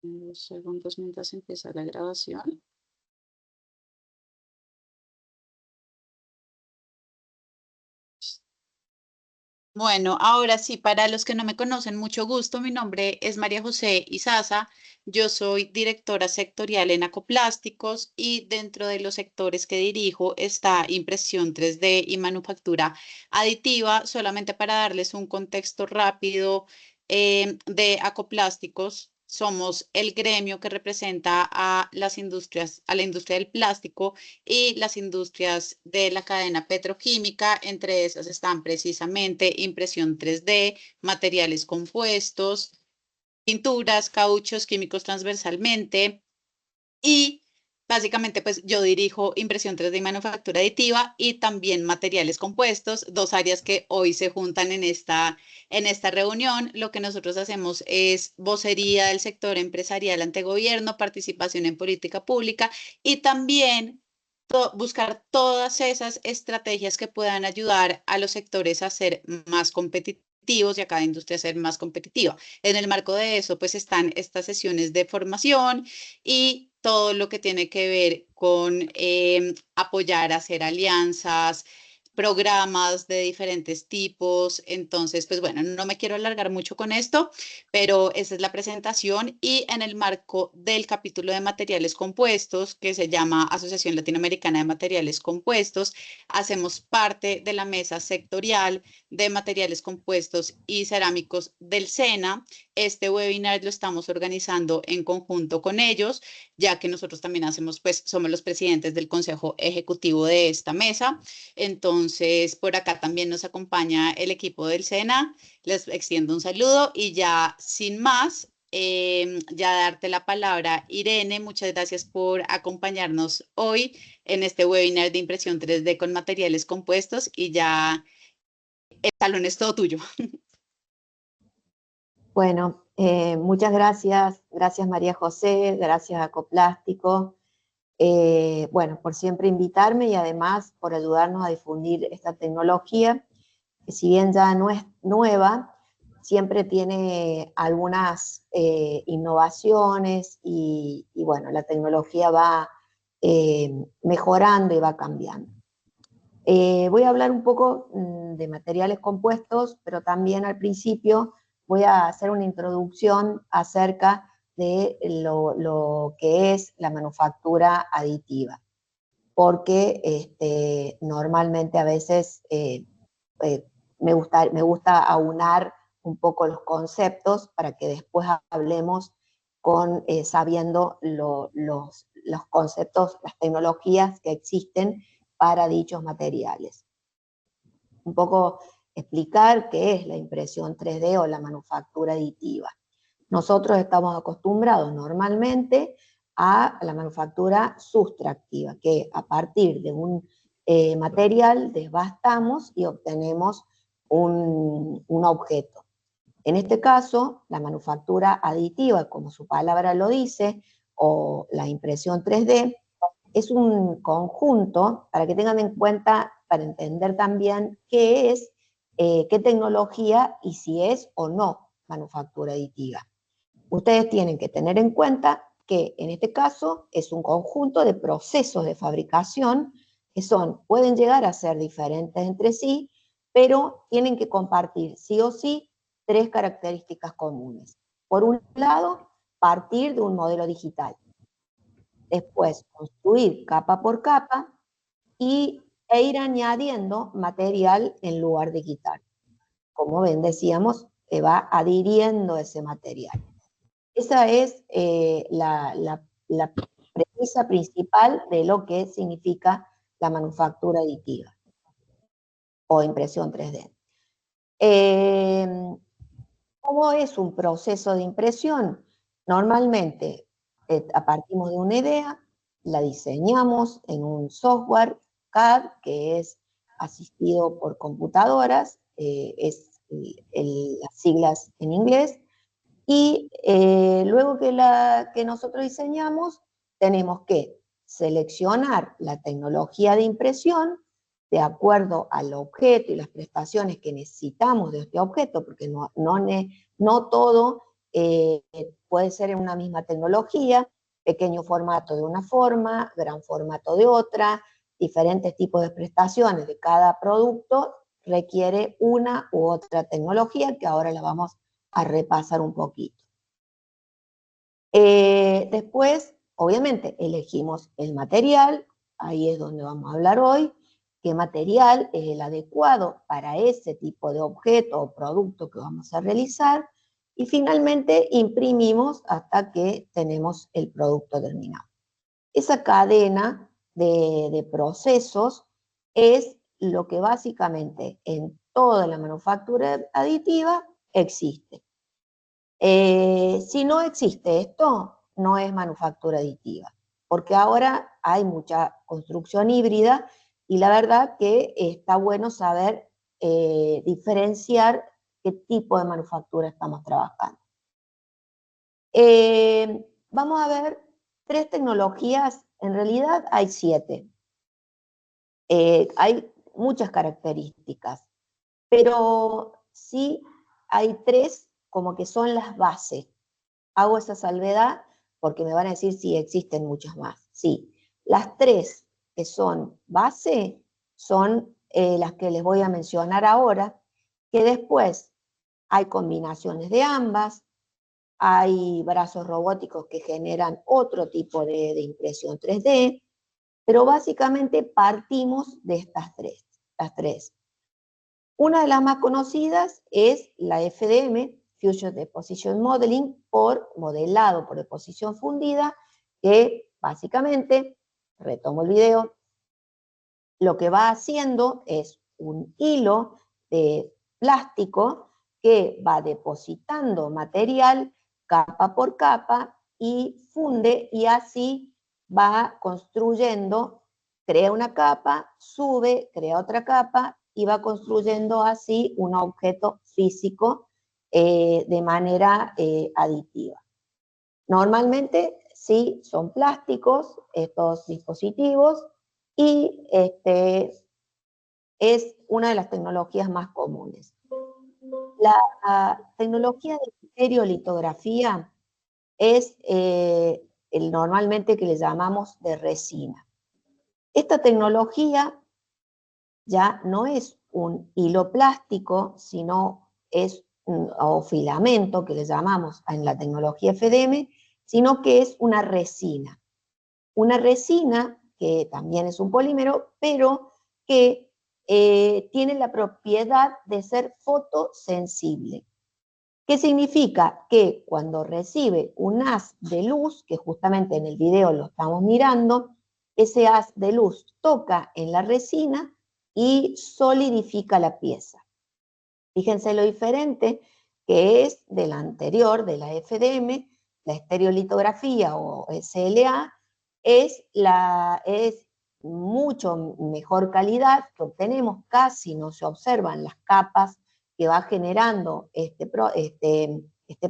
Unos segundos mientras empieza la grabación. Bueno, ahora sí, para los que no me conocen, mucho gusto. Mi nombre es María José Izaza. Yo soy directora sectorial en Acoplásticos y dentro de los sectores que dirijo está impresión 3D y manufactura aditiva. Solamente para darles un contexto rápido de Acoplásticos. Somos el gremio que representa a las industrias, a la industria del plástico y las industrias de la cadena petroquímica. Entre esas están precisamente impresión 3D, materiales compuestos, pinturas, cauchos, químicos transversalmente y básicamente pues yo dirijo impresión 3D y manufactura aditiva y también materiales compuestos, dos áreas que hoy se juntan en esta reunión. Lo que nosotros hacemos es vocería del sector empresarial ante gobierno, participación en política pública y también buscar todas esas estrategias que puedan ayudar a los sectores a ser más competitivos y a cada industria a ser más competitiva. En el marco de eso, pues están estas sesiones de formación y todo lo que tiene que ver con apoyar, hacer alianzas, programas de diferentes tipos. Entonces, pues bueno, no me quiero alargar mucho con esto, pero esa es la presentación y en el marco del capítulo de materiales compuestos, que se llama Asociación Latinoamericana de Materiales Compuestos, hacemos parte de la mesa sectorial de materiales compuestos y cerámicos del SENA. Este webinar lo estamos organizando en conjunto con ellos, ya que nosotros también hacemos, pues somos los presidentes del consejo ejecutivo de esta mesa. Entonces, por acá también nos acompaña el equipo del SENA. Les extiendo un saludo y ya sin más, ya darte la palabra, Irene. Muchas gracias por acompañarnos hoy en este webinar de impresión 3D con materiales compuestos y ya el salón es todo tuyo. Bueno, muchas gracias. Gracias María José, gracias Acoplástico. Bueno, por siempre invitarme y además por ayudarnos a difundir esta tecnología, que si bien ya no es nueva, siempre tiene algunas innovaciones y bueno, la tecnología va mejorando y va cambiando. Voy a hablar un poco de materiales compuestos, pero también al principio voy a hacer una introducción acerca de lo que es la manufactura aditiva, porque normalmente a veces me gusta aunar un poco los conceptos para que después hablemos sabiendo los conceptos, las tecnologías que existen para dichos materiales. Un poco explicar qué es la impresión 3D o la manufactura aditiva. Nosotros estamos acostumbrados normalmente a la manufactura sustractiva, que a partir de un material desbastamos y obtenemos un objeto. En este caso, la manufactura aditiva, como su palabra lo dice, o la impresión 3D, es un conjunto, para que tengan en cuenta, para entender también qué es, qué tecnología y si es o no manufactura aditiva. Ustedes tienen que tener en cuenta que en este caso es un conjunto de procesos de fabricación que pueden llegar a ser diferentes entre sí, pero tienen que compartir sí o sí tres características comunes. Por un lado, partir de un modelo digital. Después, construir capa por capa e ir añadiendo material en lugar de quitar. Como ven, decíamos, se va adhiriendo ese material. Esa es la premisa principal de lo que significa la manufactura aditiva o impresión 3D. ¿Cómo es un proceso de impresión? Normalmente partimos de una idea, la diseñamos en un software CAD que es asistido por computadoras, es las siglas en inglés, y luego que nosotros diseñamos, tenemos que seleccionar la tecnología de impresión de acuerdo al objeto y las prestaciones que necesitamos de este objeto, porque no todo puede ser en una misma tecnología, pequeño formato de una forma, gran formato de otra, diferentes tipos de prestaciones de cada producto, requiere una u otra tecnología que ahora la vamos a repasar un poquito. Después, obviamente, elegimos el material, ahí es donde vamos a hablar hoy, qué material es el adecuado para ese tipo de objeto o producto que vamos a realizar, y finalmente imprimimos hasta que tenemos el producto terminado. Esa cadena de procesos es lo que básicamente en toda la manufactura aditiva existe. Si no existe esto, no es manufactura aditiva, porque ahora hay mucha construcción híbrida y la verdad que está bueno saber diferenciar qué tipo de manufactura estamos trabajando. Vamos a ver 3 tecnologías, en realidad hay 7. Hay muchas características, pero sí hay 3 como que son las bases. Hago esa salvedad porque me van a decir si existen muchas más. Sí, las 3 que son base son las que les voy a mencionar ahora, que después hay combinaciones de ambas, hay brazos robóticos que generan otro tipo de impresión 3D, pero básicamente partimos de estas 3, las 3. Una de las más conocidas es la FDM, Fusion Deposition Modeling, por modelado por deposición fundida, que básicamente, retomo el video, lo que va haciendo es un hilo de plástico que va depositando material capa por capa y funde, y así va construyendo, crea una capa, sube, crea otra capa y va construyendo así un objeto físico de manera aditiva. Normalmente sí son plásticos estos dispositivos y es una de las tecnologías más comunes. La tecnología de estereolitografía es normalmente que le llamamos de resina. Esta tecnología ya no es un hilo plástico, sino es o filamento, que le llamamos en la tecnología FDM, sino que es una resina. Una resina que también es un polímero, pero que tiene la propiedad de ser fotosensible. ¿Qué significa? Que cuando recibe un haz de luz, que justamente en el video lo estamos mirando, ese haz de luz toca en la resina y solidifica la pieza. Fíjense lo diferente que es de la anterior, de la FDM, la estereolitografía o SLA, es mucho mejor calidad que obtenemos, casi no se observan las capas que va generando este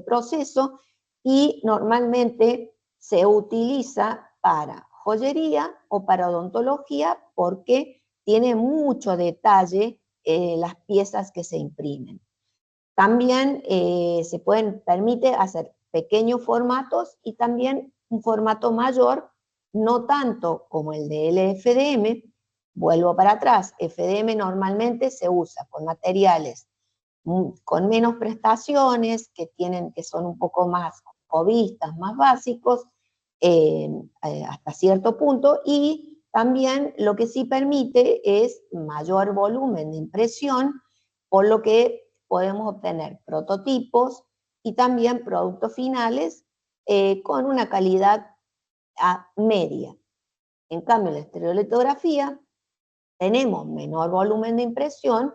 proceso, y normalmente se utiliza para joyería o para odontología porque tiene mucho detalle las piezas que se imprimen. También permite hacer pequeños formatos y también un formato mayor, no tanto como el de LFDM. Vuelvo para atrás, FDM normalmente se usa con materiales con menos prestaciones, que son un poco más hobbyistas, más básicos, hasta cierto punto, y también lo que sí permite es mayor volumen de impresión, por lo que podemos obtener prototipos y también productos finales con una calidad media. En cambio, en la estereolitografía tenemos menor volumen de impresión,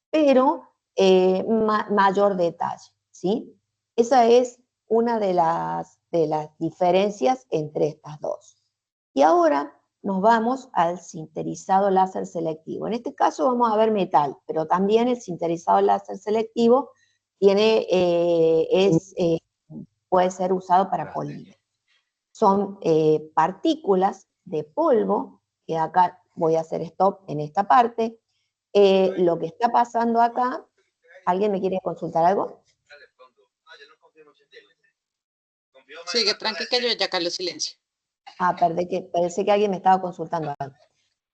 pero mayor detalle, ¿sí? Esa es una de las diferencias entre estas dos. Y ahora nos vamos al sinterizado láser selectivo. En este caso vamos a ver metal, pero también el sinterizado láser selectivo puede ser usado para polímeros. Son partículas de polvo, que acá voy a hacer stop en esta parte. Lo que está pasando acá, ¿alguien me quiere consultar algo? Sigue tranqui que yo ya acá lo silencio. Ah, parece que alguien me estaba consultando algo.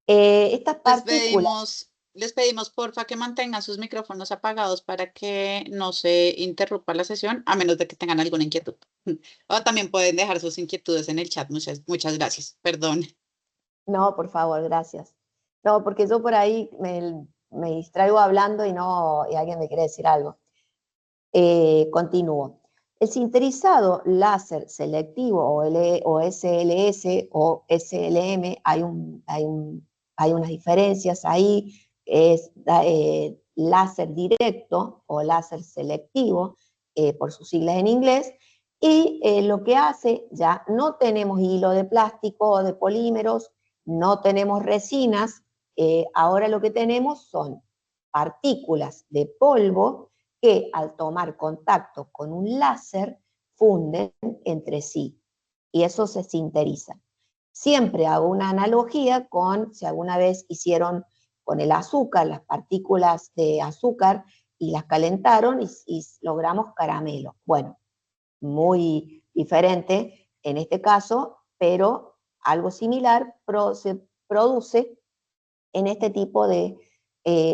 Estas Les partículas, les pedimos porfa que mantengan sus micrófonos apagados para que no se interrumpa la sesión, a menos de que tengan alguna inquietud. O también pueden dejar sus inquietudes en el chat. Muchas gracias. Perdón. no, por favor, gracias. No, porque yo por ahí me distraigo hablando y alguien me quiere decir algo. Continúo. El sinterizado láser selectivo o SLS o SLM, hay unas diferencias ahí, es láser directo o láser selectivo, por sus siglas en inglés, y lo que hace, ya no tenemos hilo de plástico o de polímeros, no tenemos resinas, ahora lo que tenemos son partículas de polvo que al tomar contacto con un láser funden entre sí y eso se sinteriza. Siempre hago una analogía con si alguna vez hicieron con el azúcar, las partículas de azúcar y las calentaron y logramos caramelo. Bueno, muy diferente en este caso, pero algo similar se produce en este tipo de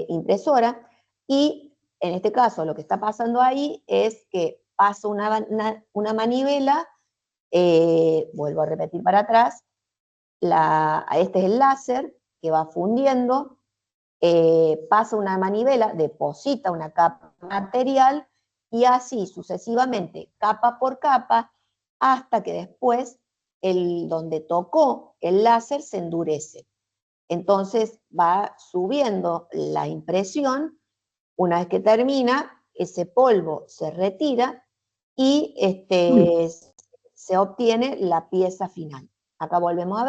impresora y en este caso lo que está pasando ahí es que pasa una manivela, vuelvo a repetir para atrás, este es el láser que va fundiendo, pasa una manivela, deposita una capa material y así sucesivamente, capa por capa, hasta que después donde tocó el láser se endurece. Entonces va subiendo la impresión, una vez que termina, ese polvo se retira y se obtiene la pieza final. Acá volvemos a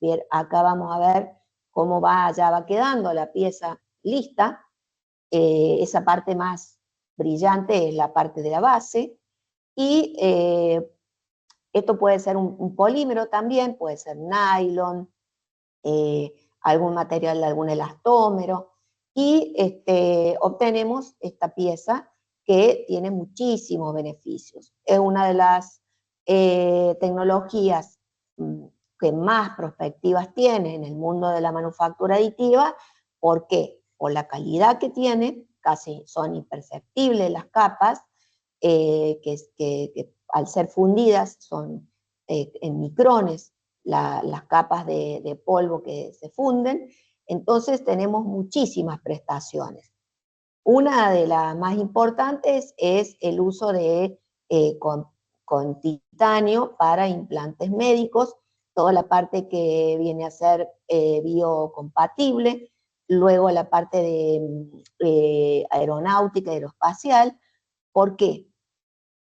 ver, acá vamos a ver cómo ya va quedando la pieza lista. Esa parte más brillante es la parte de la base y esto puede ser un polímero también, puede ser nylon, algún material, algún elastómero, y obtenemos esta pieza que tiene muchísimos beneficios. Es una de las tecnologías que más perspectivas tiene en el mundo de la manufactura aditiva. ¿Por qué? Por la calidad que tiene, casi son imperceptibles las capas, que al ser fundidas son en micrones las capas de polvo que se funden, entonces tenemos muchísimas prestaciones. Una de las más importantes es el uso de con titanio para implantes médicos, toda la parte que viene a ser biocompatible, luego la parte de aeronáutica, aeroespacial. ¿Por qué?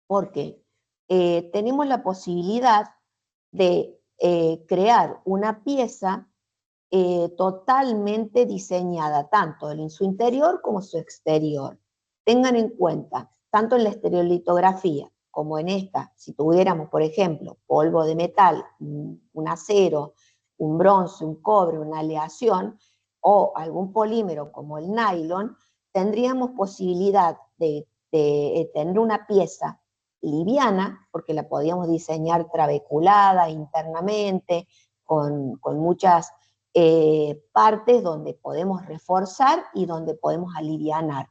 Porque tenemos la posibilidad de crear una pieza totalmente diseñada, tanto en su interior como su exterior. Tengan en cuenta, tanto en la estereolitografía como en esta, si tuviéramos, por ejemplo, polvo de metal, un acero, un bronce, un cobre, una aleación, o algún polímero como el nylon, tendríamos posibilidad de tener una pieza liviana, porque la podíamos diseñar trabeculada internamente, con muchas partes donde podemos reforzar y donde podemos alivianar.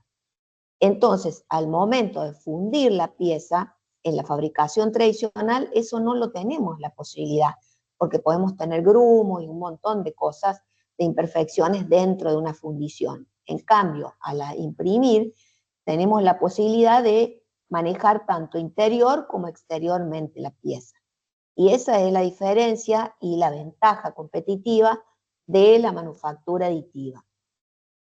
Entonces, al momento de fundir la pieza, en la fabricación tradicional, eso no lo tenemos la posibilidad, porque podemos tener grumos y un montón de cosas, de imperfecciones dentro de una fundición. En cambio, al imprimir, tenemos la posibilidad de manejar tanto interior como exteriormente la pieza. Y esa es la diferencia y la ventaja competitiva de la manufactura aditiva,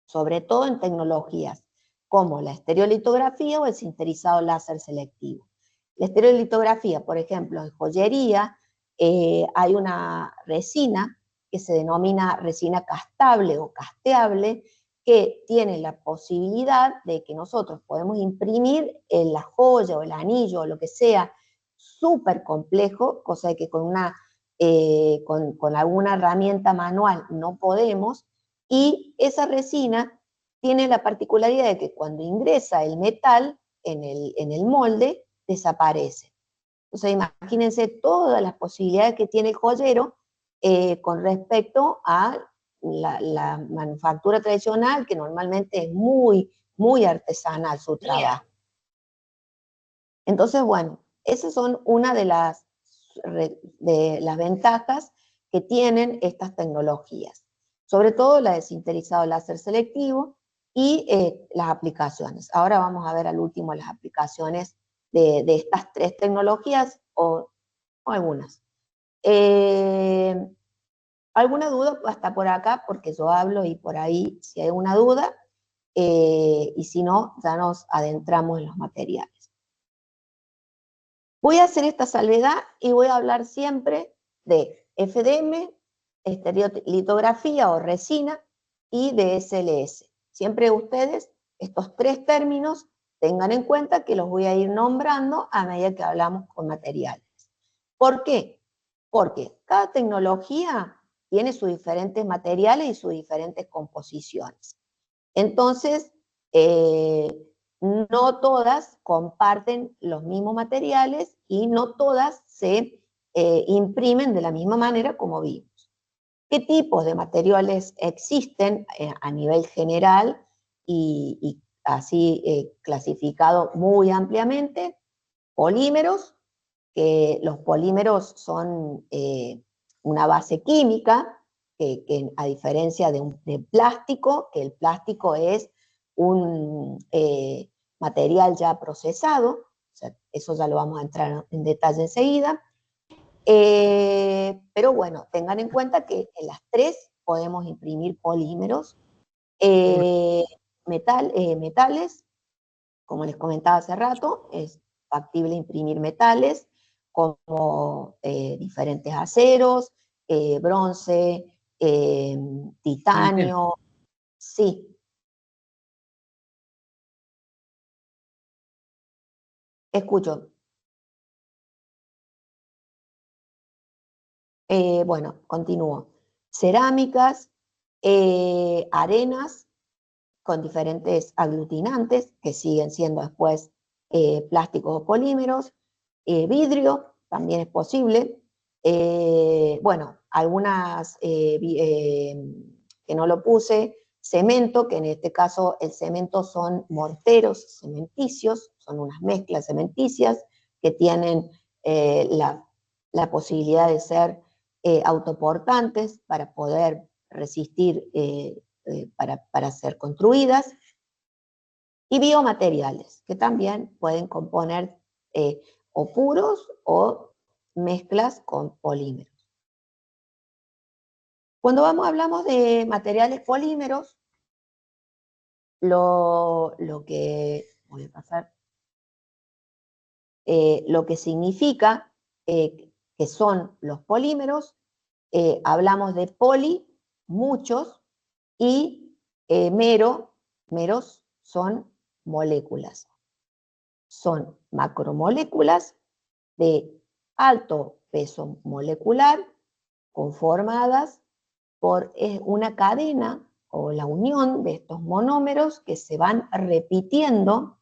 sobre todo en tecnologías como la estereolitografía o el sinterizado láser selectivo. La estereolitografía, por ejemplo, en joyería, hay una resina que se denomina resina castable o casteable, que tiene la posibilidad de que nosotros podemos imprimir la joya o el anillo o lo que sea súper complejo, cosa de que con alguna herramienta manual no podemos, y esa resina tiene la particularidad de que cuando ingresa el metal en el molde, desaparecen. Entonces imagínense todas las posibilidades que tiene el joyero con respecto a la manufactura tradicional, que normalmente es muy, muy artesanal su trabajo. Entonces, bueno, esas son una de las ventajas que tienen estas tecnologías. Sobre todo la de sinterizado láser selectivo y las aplicaciones. Ahora vamos a ver al último las aplicaciones de estas tres tecnologías o algunas. ¿Alguna duda? Hasta por acá, porque yo hablo y por ahí si hay una duda, y si no, ya nos adentramos en los materiales. Voy a hacer esta salvedad y voy a hablar siempre de FDM, estereolitografía o resina, y de SLS. Siempre ustedes, estos tres términos, tengan en cuenta que los voy a ir nombrando a medida que hablamos con materiales. ¿Por qué? Porque cada tecnología tiene sus diferentes materiales y sus diferentes composiciones. Entonces, no todas comparten los mismos materiales y no todas se imprimen de la misma manera como vimos. ¿Qué tipos de materiales existen a nivel general y así clasificado muy ampliamente? Polímeros, que los polímeros son una base química, que a diferencia de plástico, que el plástico es un material ya procesado, o sea, eso ya lo vamos a entrar en detalle enseguida, pero bueno, tengan en cuenta que en las tres podemos imprimir polímeros, metales, como les comentaba hace rato, es factible imprimir metales como diferentes aceros, bronce, titanio, sí. Escucho. Bueno, continúo. Cerámicas, arenas con diferentes aglutinantes que siguen siendo después plásticos o polímeros, vidrio también es posible. Bueno, algunas que no lo puse, cemento, que en este caso el cemento son morteros cementicios, son unas mezclas cementicias que tienen la posibilidad de ser autoportantes para poder resistir, para ser construidas, y biomateriales, que también pueden componer o puros o mezclas con polímeros. Cuando hablamos de materiales polímeros, lo que voy a pasar, lo que significa que son los polímeros, hablamos de poli, muchos, y meros son moléculas. Son macromoléculas de alto peso molecular conformadas por una cadena o la unión de estos monómeros que se van repitiendo,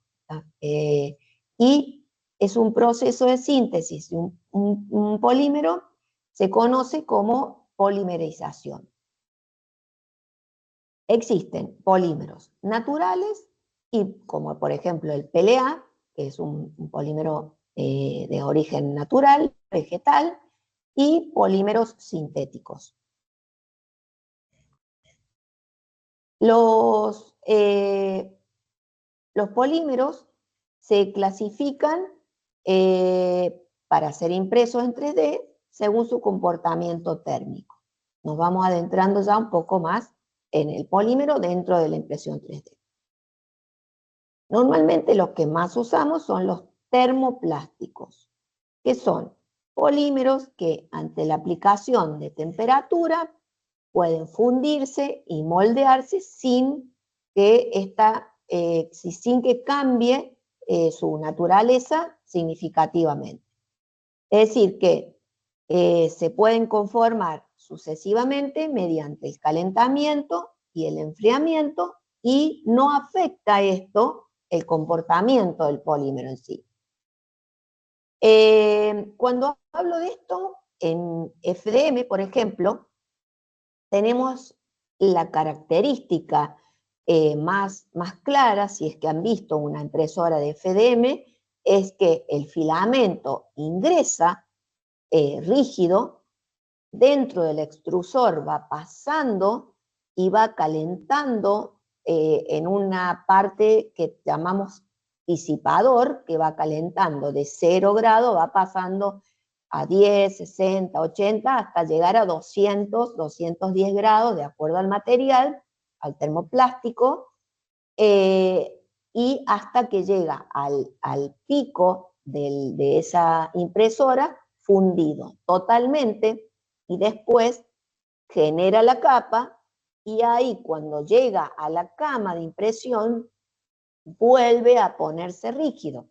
y es un proceso de síntesis. Un polímero se conoce como polimerización. Existen polímeros naturales, y como por ejemplo el PLA, que es un polímero de origen natural, vegetal, y polímeros sintéticos. Los polímeros se clasifican para ser impresos en 3D según su comportamiento térmico. Nos vamos adentrando ya un poco más en el polímero dentro de la impresión 3D. Normalmente los que más usamos son los termoplásticos, que son polímeros que ante la aplicación de temperatura pueden fundirse y moldearse sin que cambie su naturaleza significativamente. Es decir, que se pueden conformar sucesivamente mediante el calentamiento y el enfriamiento, y no afecta esto el comportamiento del polímero en sí. Cuando hablo de esto, en FDM, por ejemplo, tenemos la característica más clara, si es que han visto una impresora de FDM, es que el filamento ingresa rígido, dentro del extrusor va pasando y va calentando en una parte que llamamos disipador, que va calentando de 0 grados, va pasando a 10, 60, 80, hasta llegar a 200, 210 grados, de acuerdo al material, al termoplástico, y hasta que llega al pico de esa impresora, fundido totalmente, y después genera la capa, y ahí cuando llega a la cama de impresión, vuelve a ponerse rígido.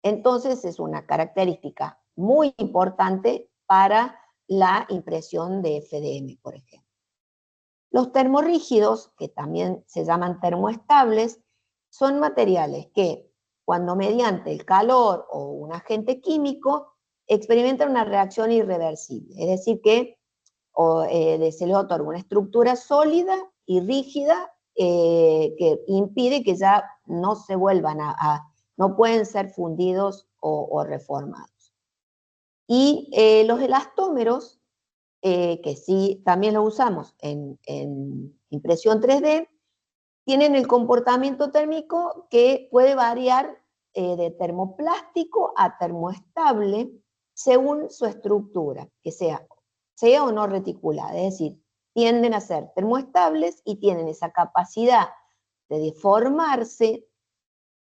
Entonces es una característica muy importante para la impresión de FDM, por ejemplo. Los termorrígidos, que también se llaman termoestables, son materiales que, cuando mediante el calor o un agente químico, experimentan una reacción irreversible. Es decir, que se les otorga una estructura sólida y rígida que impide que ya no se vuelvan no pueden ser fundidos o reformados. Y los elastómeros, que sí también lo usamos en impresión 3D, tienen el comportamiento térmico que puede variar de termoplástico a termoestable según su estructura, que sea o no reticulada. Es decir, tienden a ser termoestables y tienen esa capacidad de deformarse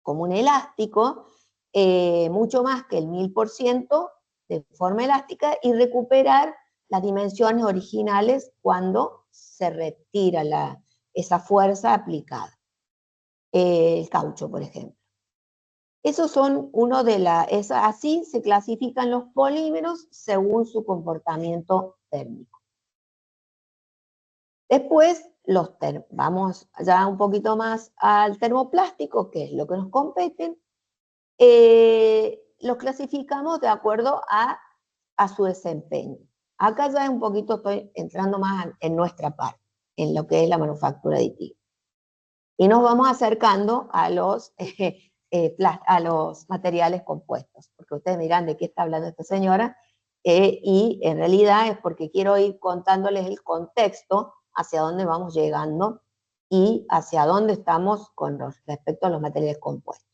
como un elástico, mucho más que el 1000% de forma elástica, y recuperar las dimensiones originales cuando se retira esa fuerza aplicada. El caucho, por ejemplo. Esos son así se clasifican los polímeros según su comportamiento térmico. Después vamos ya un poquito más al termoplástico, que es lo que nos compete. Los clasificamos de acuerdo a su desempeño. Acá ya un poquito estoy entrando más en nuestra parte, en lo que es la manufactura aditiva. Y nos vamos acercando a los materiales compuestos, porque ustedes dirán de qué está hablando esta señora, y en realidad es porque quiero ir contándoles el contexto hacia dónde vamos llegando y hacia dónde estamos con respecto a los materiales compuestos.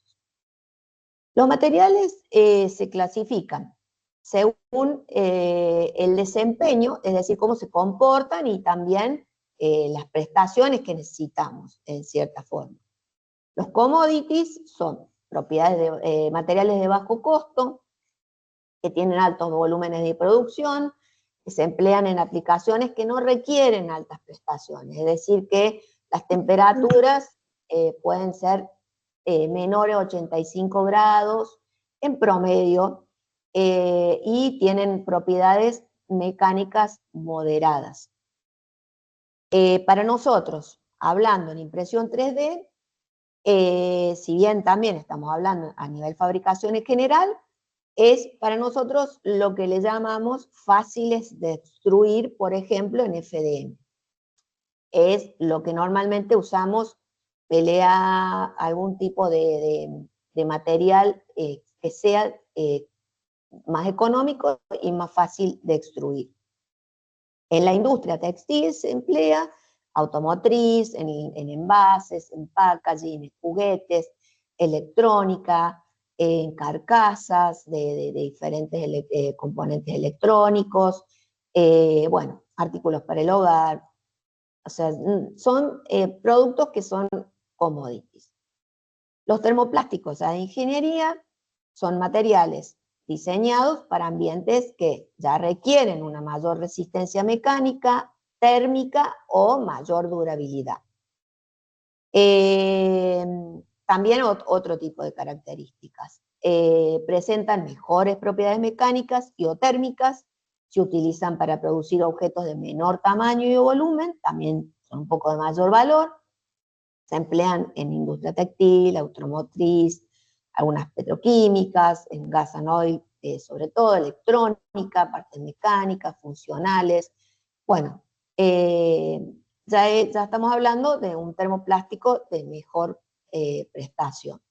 Los materiales se clasifican según el desempeño, es decir, cómo se comportan, y también las prestaciones que necesitamos, en cierta forma. Los commodities son materiales de bajo costo, que tienen altos volúmenes de producción, que se emplean en aplicaciones que no requieren altas prestaciones, es decir, que las temperaturas pueden ser menores a 85 grados en promedio, y tienen propiedades mecánicas moderadas. Para nosotros, hablando en impresión 3D, si bien también estamos hablando a nivel fabricación en general, es para nosotros lo que le llamamos fáciles de extruir, por ejemplo, en FDM. Es lo que normalmente usamos, pelea algún tipo de material que sea más económico y más fácil de extruir. En la industria textil se emplea, automotriz, en envases, en packaging, en juguetes, electrónica, en carcasas de diferentes componentes electrónicos, bueno, artículos para el hogar. O sea, son productos que son commodities. Los termoplásticos de ingeniería son materiales diseñados para ambientes que ya requieren una mayor resistencia mecánica, térmica o mayor durabilidad. También otro tipo de características. Presentan mejores propiedades mecánicas y o térmicas, se utilizan para producir objetos de menor tamaño y volumen, también son un poco de mayor valor, se emplean en industria textil, automotriz, algunas petroquímicas, en gas and oil, sobre todo electrónica, partes mecánicas, funcionales. Bueno, ya estamos hablando de un termoplástico de mejor prestación.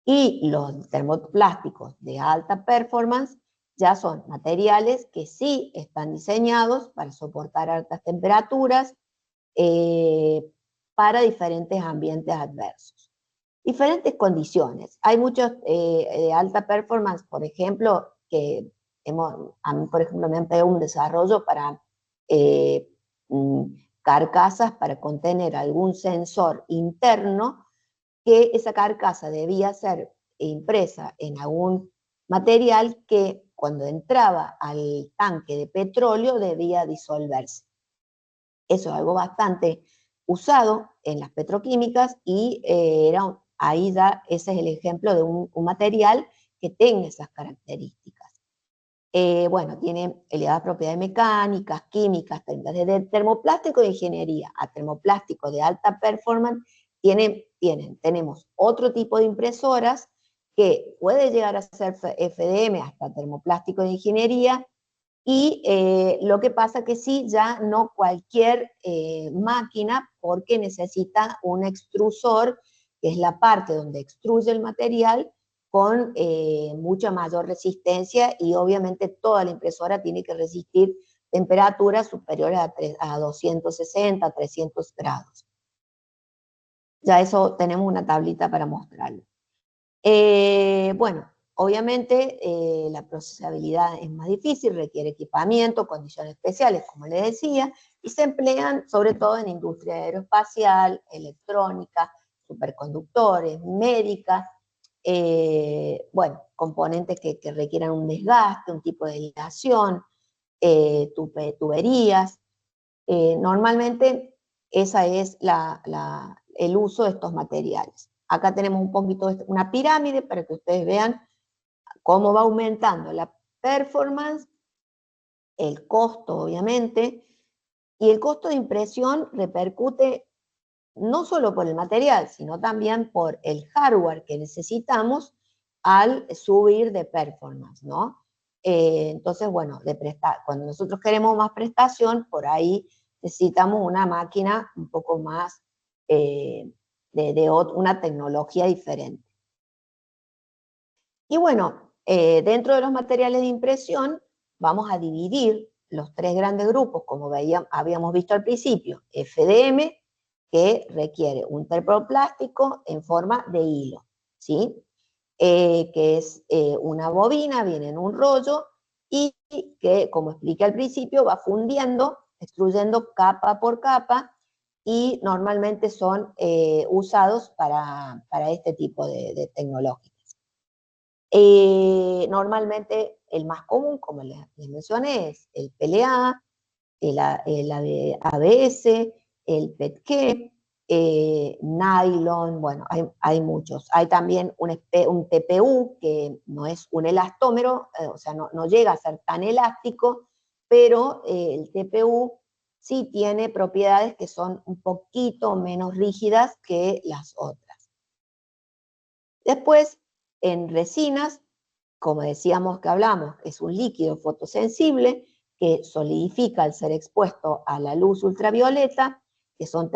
Y los termoplásticos de alta performance ya son materiales que sí están diseñados para soportar altas temperaturas, para diferentes ambientes adversos. Diferentes condiciones. Hay muchos de alta performance, por ejemplo, que a mí, por ejemplo, me han pedido un desarrollo para carcasas para contener algún sensor interno, que esa carcasa debía ser impresa en algún material que cuando entraba al tanque de petróleo debía disolverse. Eso es algo bastante usado en las petroquímicas y ahí ya ese es el ejemplo de un material que tenga esas características. Bueno, tiene elevadas propiedades mecánicas, químicas, desde termoplástico de ingeniería a termoplástico de alta performance, tenemos otro tipo de impresoras que puede llegar a ser FDM hasta termoplástico de ingeniería, y lo que pasa que sí, ya no cualquier máquina, porque necesita un extrusor, que es la parte donde extruye el material, con mucha mayor resistencia, y obviamente toda la impresora tiene que resistir temperaturas superiores a 260, 300 grados. Ya eso tenemos una tablita para mostrarlo. Bueno, obviamente la procesabilidad es más difícil, requiere equipamiento, condiciones especiales, como les decía, y se emplean sobre todo en industria aeroespacial, electrónica, superconductores, médica, bueno, componentes que requieran un desgaste, un tipo de aislación, tuberías. Normalmente esa es el uso de estos materiales. Acá tenemos un poquito una pirámide para que ustedes vean cómo va aumentando la performance, el costo obviamente, y el costo de impresión repercute no solo por el material, sino también por el hardware que necesitamos al subir de performance, ¿no? Entonces, bueno, cuando nosotros queremos más prestación, por ahí necesitamos una máquina un poco más de una tecnología diferente. Y bueno, dentro de los materiales de impresión vamos a dividir los tres grandes grupos, como habíamos visto al principio. FDM, que requiere un termoplástico en forma de hilo, ¿sí? Que es una bobina, viene en un rollo, y que, como expliqué al principio, va fundiendo, extruyendo capa por capa, y normalmente son usados para este tipo de tecnologías. Normalmente el más común, como les mencioné, es el PLA, el ABS, el PETG, nylon, bueno, hay muchos. Hay también un TPU, que no es un elastómero, o sea, no llega a ser tan elástico, pero el TPU sí tiene propiedades que son un poquito menos rígidas que las otras. Después, en resinas, como decíamos que hablamos, es un líquido fotosensible que solidifica al ser expuesto a la luz ultravioleta, que son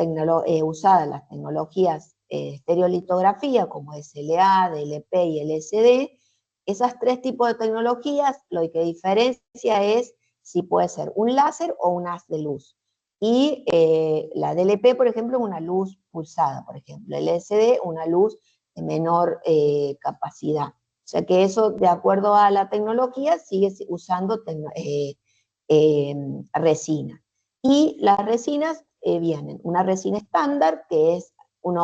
usadas las tecnologías estereolitografía, como SLA, DLP y LSD. Esas tres tipos de tecnologías, lo que diferencia es si puede ser un láser o un haz de luz. Y la DLP, por ejemplo, es una luz pulsada, por ejemplo. El LSD, una luz de menor capacidad. O sea que eso, de acuerdo a la tecnología, sigue usando resina. Y las resinas vienen, una resina estándar, que es una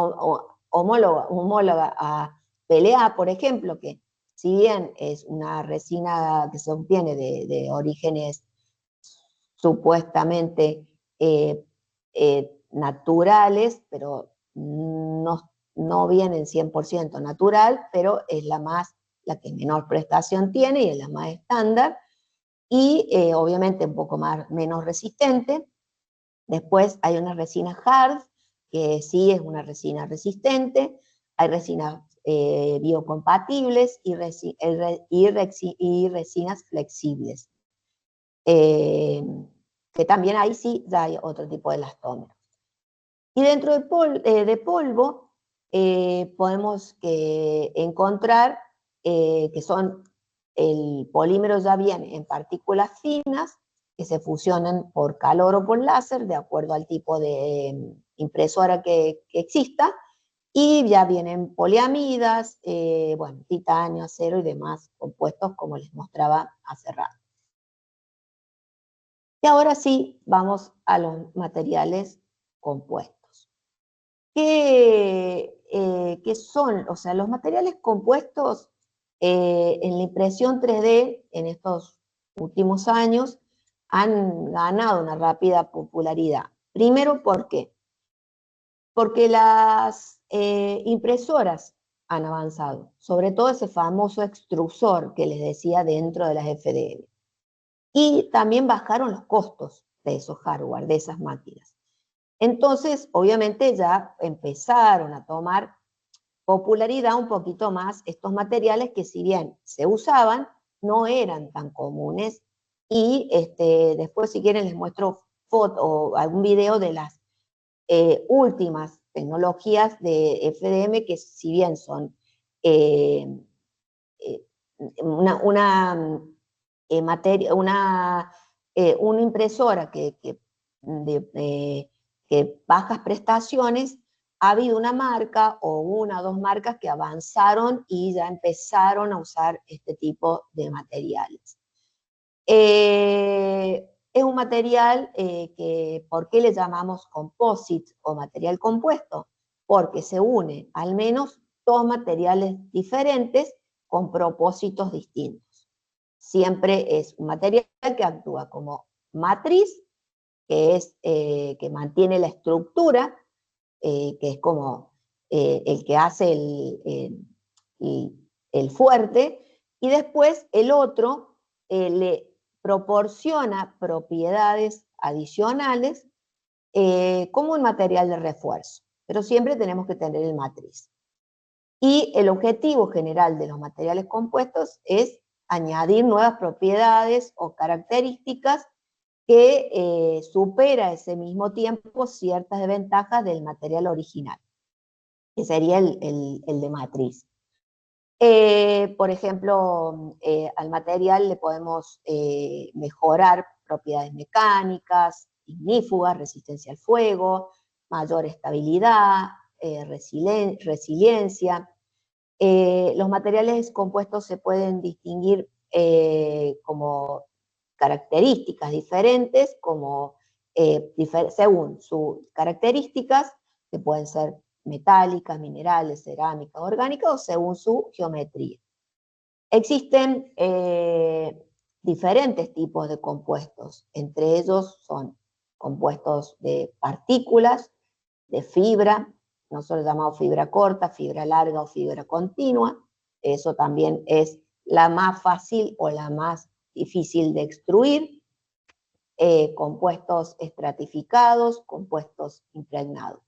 homóloga a PLA, por ejemplo, que si bien es una resina que se obtiene de orígenes supuestamente naturales, pero no vienen 100% natural, pero es la que menor prestación tiene y es la más estándar, y obviamente un poco menos resistente. Después hay una resina hard, que sí es una resina resistente. Hay resinas biocompatibles y resinas flexibles. Que también ahí sí ya hay otro tipo de elastómeros. Y dentro de polvo podemos encontrar que son el polímero ya viene en partículas finas que se fusionan por calor o por láser, de acuerdo al tipo de impresora que exista, y ya vienen poliamidas, bueno, titanio, acero y demás compuestos como les mostraba hace rato. Y ahora sí, vamos a los materiales compuestos. ¿Qué son? O sea, los materiales compuestos en la impresión 3D en estos últimos años han ganado una rápida popularidad. Primero, ¿por qué? Porque las impresoras han avanzado, sobre todo ese famoso extrusor que les decía dentro de las FDM. Y también bajaron los costos de esos hardware, de esas máquinas. Entonces, obviamente ya empezaron a tomar popularidad un poquito más estos materiales que si bien se usaban, no eran tan comunes. Y después si quieren les muestro foto o algún video de las últimas tecnologías de FDM que si bien son una impresora que bajas prestaciones, ha habido una marca o una o dos marcas que avanzaron y ya empezaron a usar este tipo de materiales. Es un material que, ¿por qué le llamamos composite o material compuesto? Porque se une al menos dos materiales diferentes con propósitos distintos. Siempre es un material que actúa como matriz, que mantiene la estructura, que es como el que hace el fuerte, y después el otro le proporciona propiedades adicionales como un material de refuerzo, pero siempre tenemos que tener el matriz. Y el objetivo general de los materiales compuestos es añadir nuevas propiedades o características que supera ese mismo tiempo ciertas desventajas del material original, que sería el de matriz. Por ejemplo, al material le podemos mejorar propiedades mecánicas, ignífugas, resistencia al fuego, mayor estabilidad, resiliencia. Los materiales compuestos se pueden distinguir como características diferentes, como según sus características, que pueden ser metálicas, minerales, cerámicas, orgánicas, o según su geometría. Existen diferentes tipos de compuestos, entre ellos son compuestos de partículas, de fibra, nosotros llamamos fibra corta, fibra larga o fibra continua. Eso también es la más fácil o la más difícil de extruir. Compuestos estratificados, compuestos impregnados.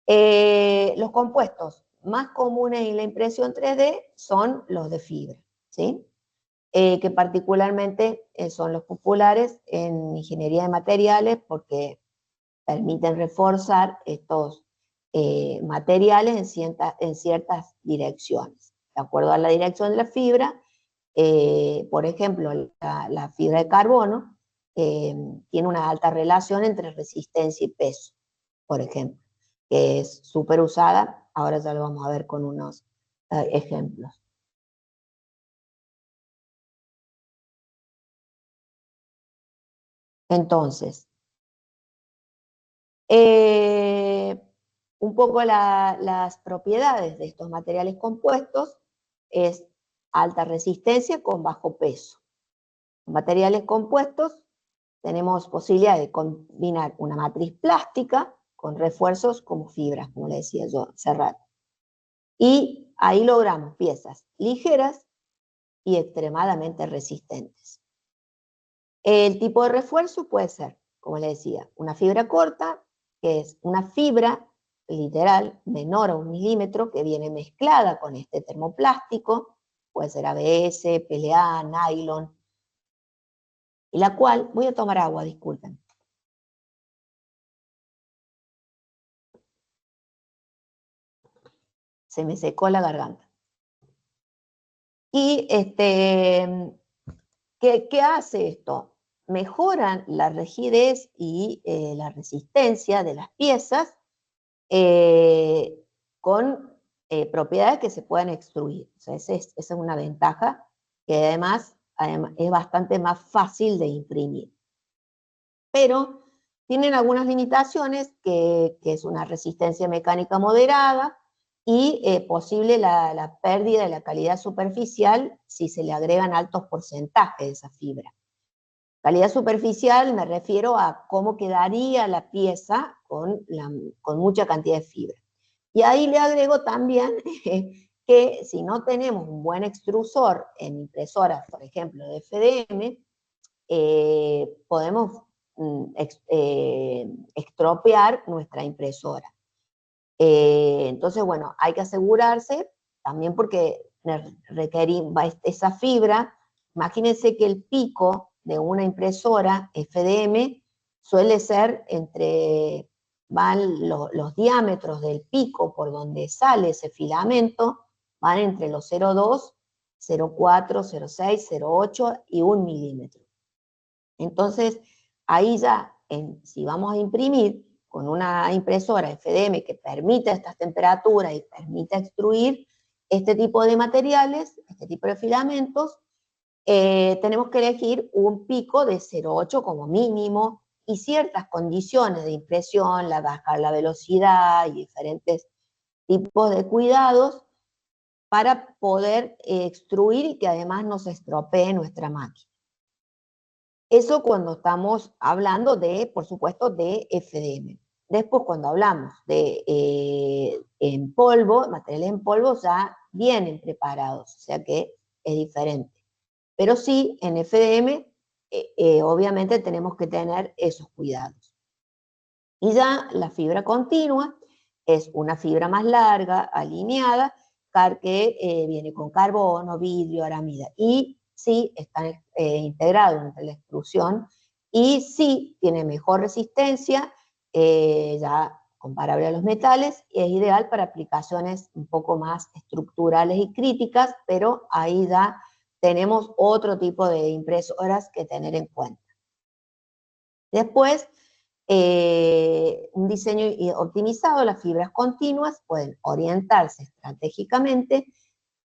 Los compuestos más comunes en la impresión 3D son los de fibra, ¿sí? Que particularmente son los populares en ingeniería de materiales porque permiten reforzar estos materiales en ciertas direcciones. De acuerdo a la dirección de la fibra, por ejemplo, la fibra de carbono tiene una alta relación entre resistencia y peso, por ejemplo, que es súper usada. Ahora ya lo vamos a ver con unos ejemplos. Entonces, un poco las propiedades de estos materiales compuestos es alta resistencia con bajo peso. En materiales compuestos tenemos posibilidad de combinar una matriz plástica con refuerzos como fibras, como le decía yo hace rato. Y ahí logramos piezas ligeras y extremadamente resistentes. El tipo de refuerzo puede ser, como le decía, una fibra corta, que es una fibra literal menor a 1 milímetro que viene mezclada con este termoplástico, puede ser ABS, PLA, nylon, y la cual, voy a tomar agua, disculpen. Se me secó la garganta. Y ¿qué hace esto? Mejoran la rigidez y la resistencia de las piezas con propiedades que se puedan extruir. O sea, esa es una ventaja que además es bastante más fácil de imprimir. Pero tienen algunas limitaciones, que es una resistencia mecánica moderada y posible la pérdida de la calidad superficial si se le agregan altos porcentajes de esa fibra. Calidad superficial me refiero a cómo quedaría la pieza con mucha cantidad de fibra. Y ahí le agrego también que si no tenemos un buen extrusor en impresoras, por ejemplo, de FDM, podemos estropear nuestra impresora. Entonces, bueno, hay que asegurarse también porque requerimos esa fibra. Imagínense que el pico de una impresora FDM suele ser van los diámetros del pico por donde sale ese filamento, van entre los 0,2, 0,4, 0,6, 0,8 y 1 milímetro. Entonces, ahí ya, si vamos a imprimir con una impresora FDM que permita estas temperaturas y permita extruir este tipo de materiales, este tipo de filamentos, tenemos que elegir un pico de 0,8 como mínimo y ciertas condiciones de impresión, bajar la velocidad y diferentes tipos de cuidados para poder extruir y que además no se estropee nuestra máquina. Eso cuando estamos hablando de, por supuesto, de FDM. Después, cuando hablamos de en polvo, materiales en polvo ya vienen preparados, o sea que es diferente. Pero sí, en FDM, obviamente tenemos que tener esos cuidados. Y ya la fibra continua es una fibra más larga, alineada, que viene con carbono, vidrio, aramida. Y sí están integrados entre la extrusión y sí tiene mejor resistencia, ya comparable a los metales, y es ideal para aplicaciones un poco más estructurales y críticas, pero ahí ya tenemos otro tipo de impresoras que tener en cuenta. Después, un diseño optimizado, las fibras continuas pueden orientarse estratégicamente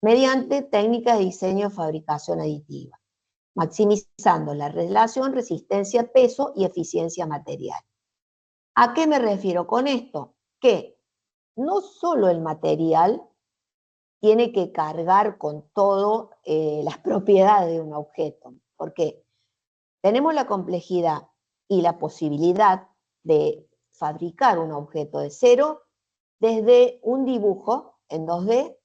mediante técnicas de diseño de fabricación aditiva, maximizando la relación resistencia-peso y eficiencia material. ¿A qué me refiero con esto? Que no solo el material tiene que cargar con todo las propiedades de un objeto, porque tenemos la complejidad y la posibilidad de fabricar un objeto de cero desde un dibujo en 2D,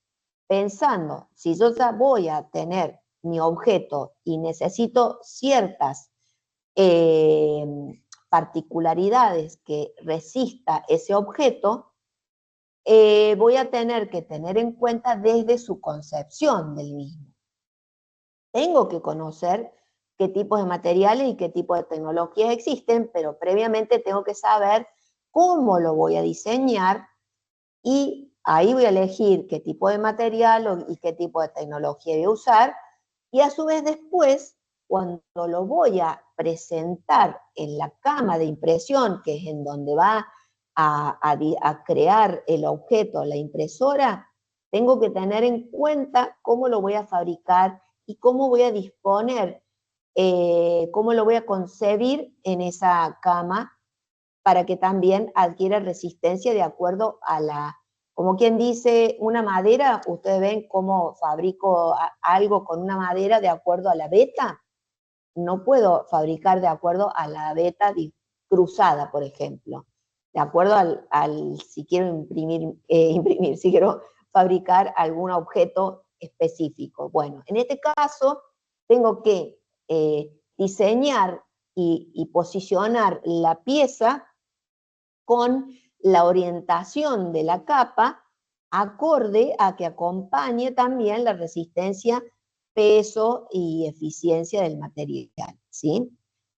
pensando, si yo ya voy a tener mi objeto y necesito ciertas particularidades que resista ese objeto, voy a tener que tener en cuenta desde su concepción del mismo. Tengo que conocer qué tipos de materiales y qué tipo de tecnologías existen, pero previamente tengo que saber cómo lo voy a diseñar y ahí voy a elegir qué tipo de material y qué tipo de tecnología voy a usar, y a su vez después, cuando lo voy a presentar en la cama de impresión, que es en donde va a crear el objeto, la impresora, tengo que tener en cuenta cómo lo voy a fabricar y cómo voy a disponer, cómo lo voy a concebir en esa cama para que también adquiera resistencia de acuerdo a como quien dice, una madera, ustedes ven cómo fabrico algo con una madera de acuerdo a la veta. No puedo fabricar de acuerdo a la veta cruzada, por ejemplo. De acuerdo si quiero imprimir, si quiero fabricar algún objeto específico. Bueno, en este caso tengo que diseñar y posicionar la pieza con la orientación de la capa acorde a que acompañe también la resistencia, peso y eficiencia del material, ¿sí?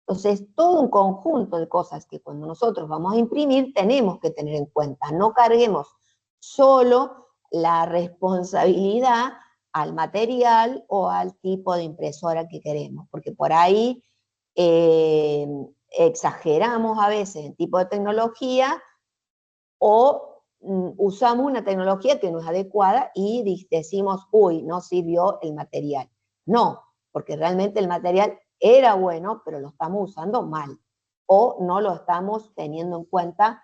Entonces, todo un conjunto de cosas que cuando nosotros vamos a imprimir tenemos que tener en cuenta. No carguemos solo la responsabilidad al material o al tipo de impresora que queremos, porque por ahí exageramos a veces el tipo de tecnología o usamos una tecnología que no es adecuada y decimos, uy, no sirvió el material. No, porque realmente el material era bueno, pero lo estamos usando mal o no lo estamos teniendo en cuenta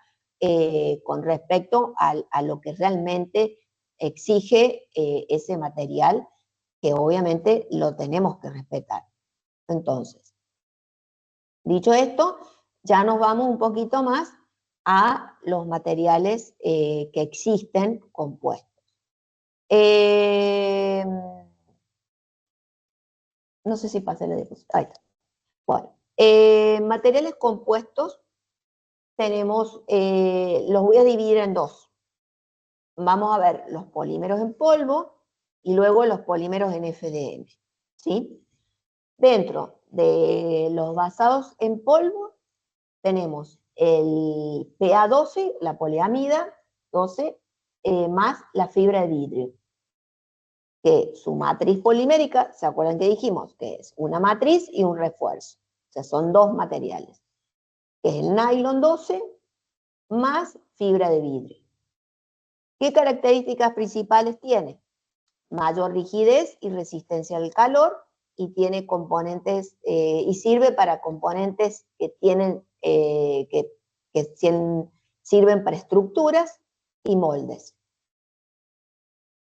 con respecto a lo que realmente exige ese material, que obviamente lo tenemos que respetar. Entonces, dicho esto, ya nos vamos un poquito más a los materiales que existen compuestos. No sé si pasé la diapositiva. Ahí está. Bueno, materiales compuestos tenemos, los voy a dividir en dos. Vamos a ver los polímeros en polvo y luego los polímeros en FDM, ¿sí? Dentro de los basados en polvo tenemos el PA12, la poliamida 12, más la fibra de vidrio, que su matriz polimérica, ¿se acuerdan que dijimos? Que es una matriz y un refuerzo. O sea, son dos materiales, que es el nylon 12 más fibra de vidrio. ¿Qué características principales tiene? Mayor rigidez y resistencia al calor, y tiene componentes, y sirve para componentes que tienen, sirven para estructuras y moldes.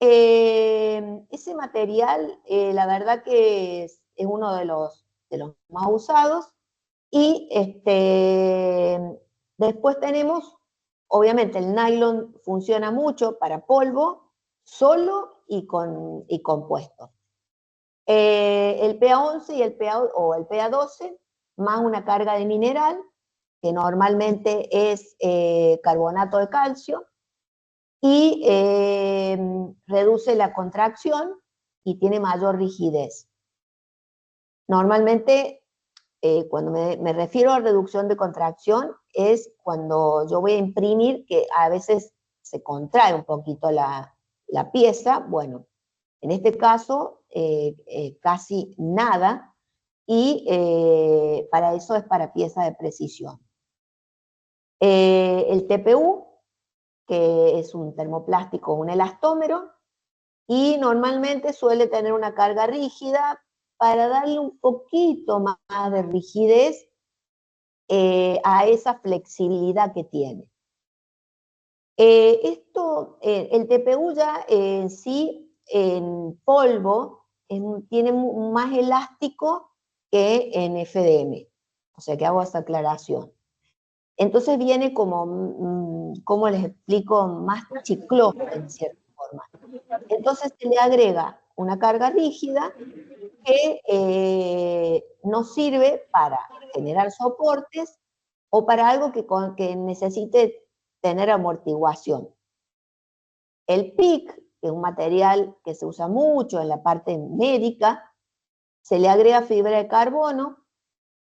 Ese material, la verdad que es uno de los más usados, y después tenemos, obviamente el nylon funciona mucho para polvo, solo y compuesto. El PA11 y el PA12, más una carga de mineral, que normalmente es carbonato de calcio, y reduce la contracción y tiene mayor rigidez. Normalmente, cuando me refiero a reducción de contracción, es cuando yo voy a imprimir, que a veces se contrae un poquito la pieza. Bueno, en este caso, casi nada, y para eso es para pieza de precisión. El TPU, que es un termoplástico, un elastómero, y normalmente suele tener una carga rígida para darle un poquito más de rigidez a esa flexibilidad que tiene. El TPU ya en sí, en polvo, tiene más elástico que en FDM. O sea que hago esa aclaración. Entonces viene como, ¿cómo les explico? Más chicloso en cierta forma. Entonces se le agrega una carga rígida que nos sirve para generar soportes o para algo que necesite tener amortiguación. El PIC, que es un material que se usa mucho en la parte médica, se le agrega fibra de carbono,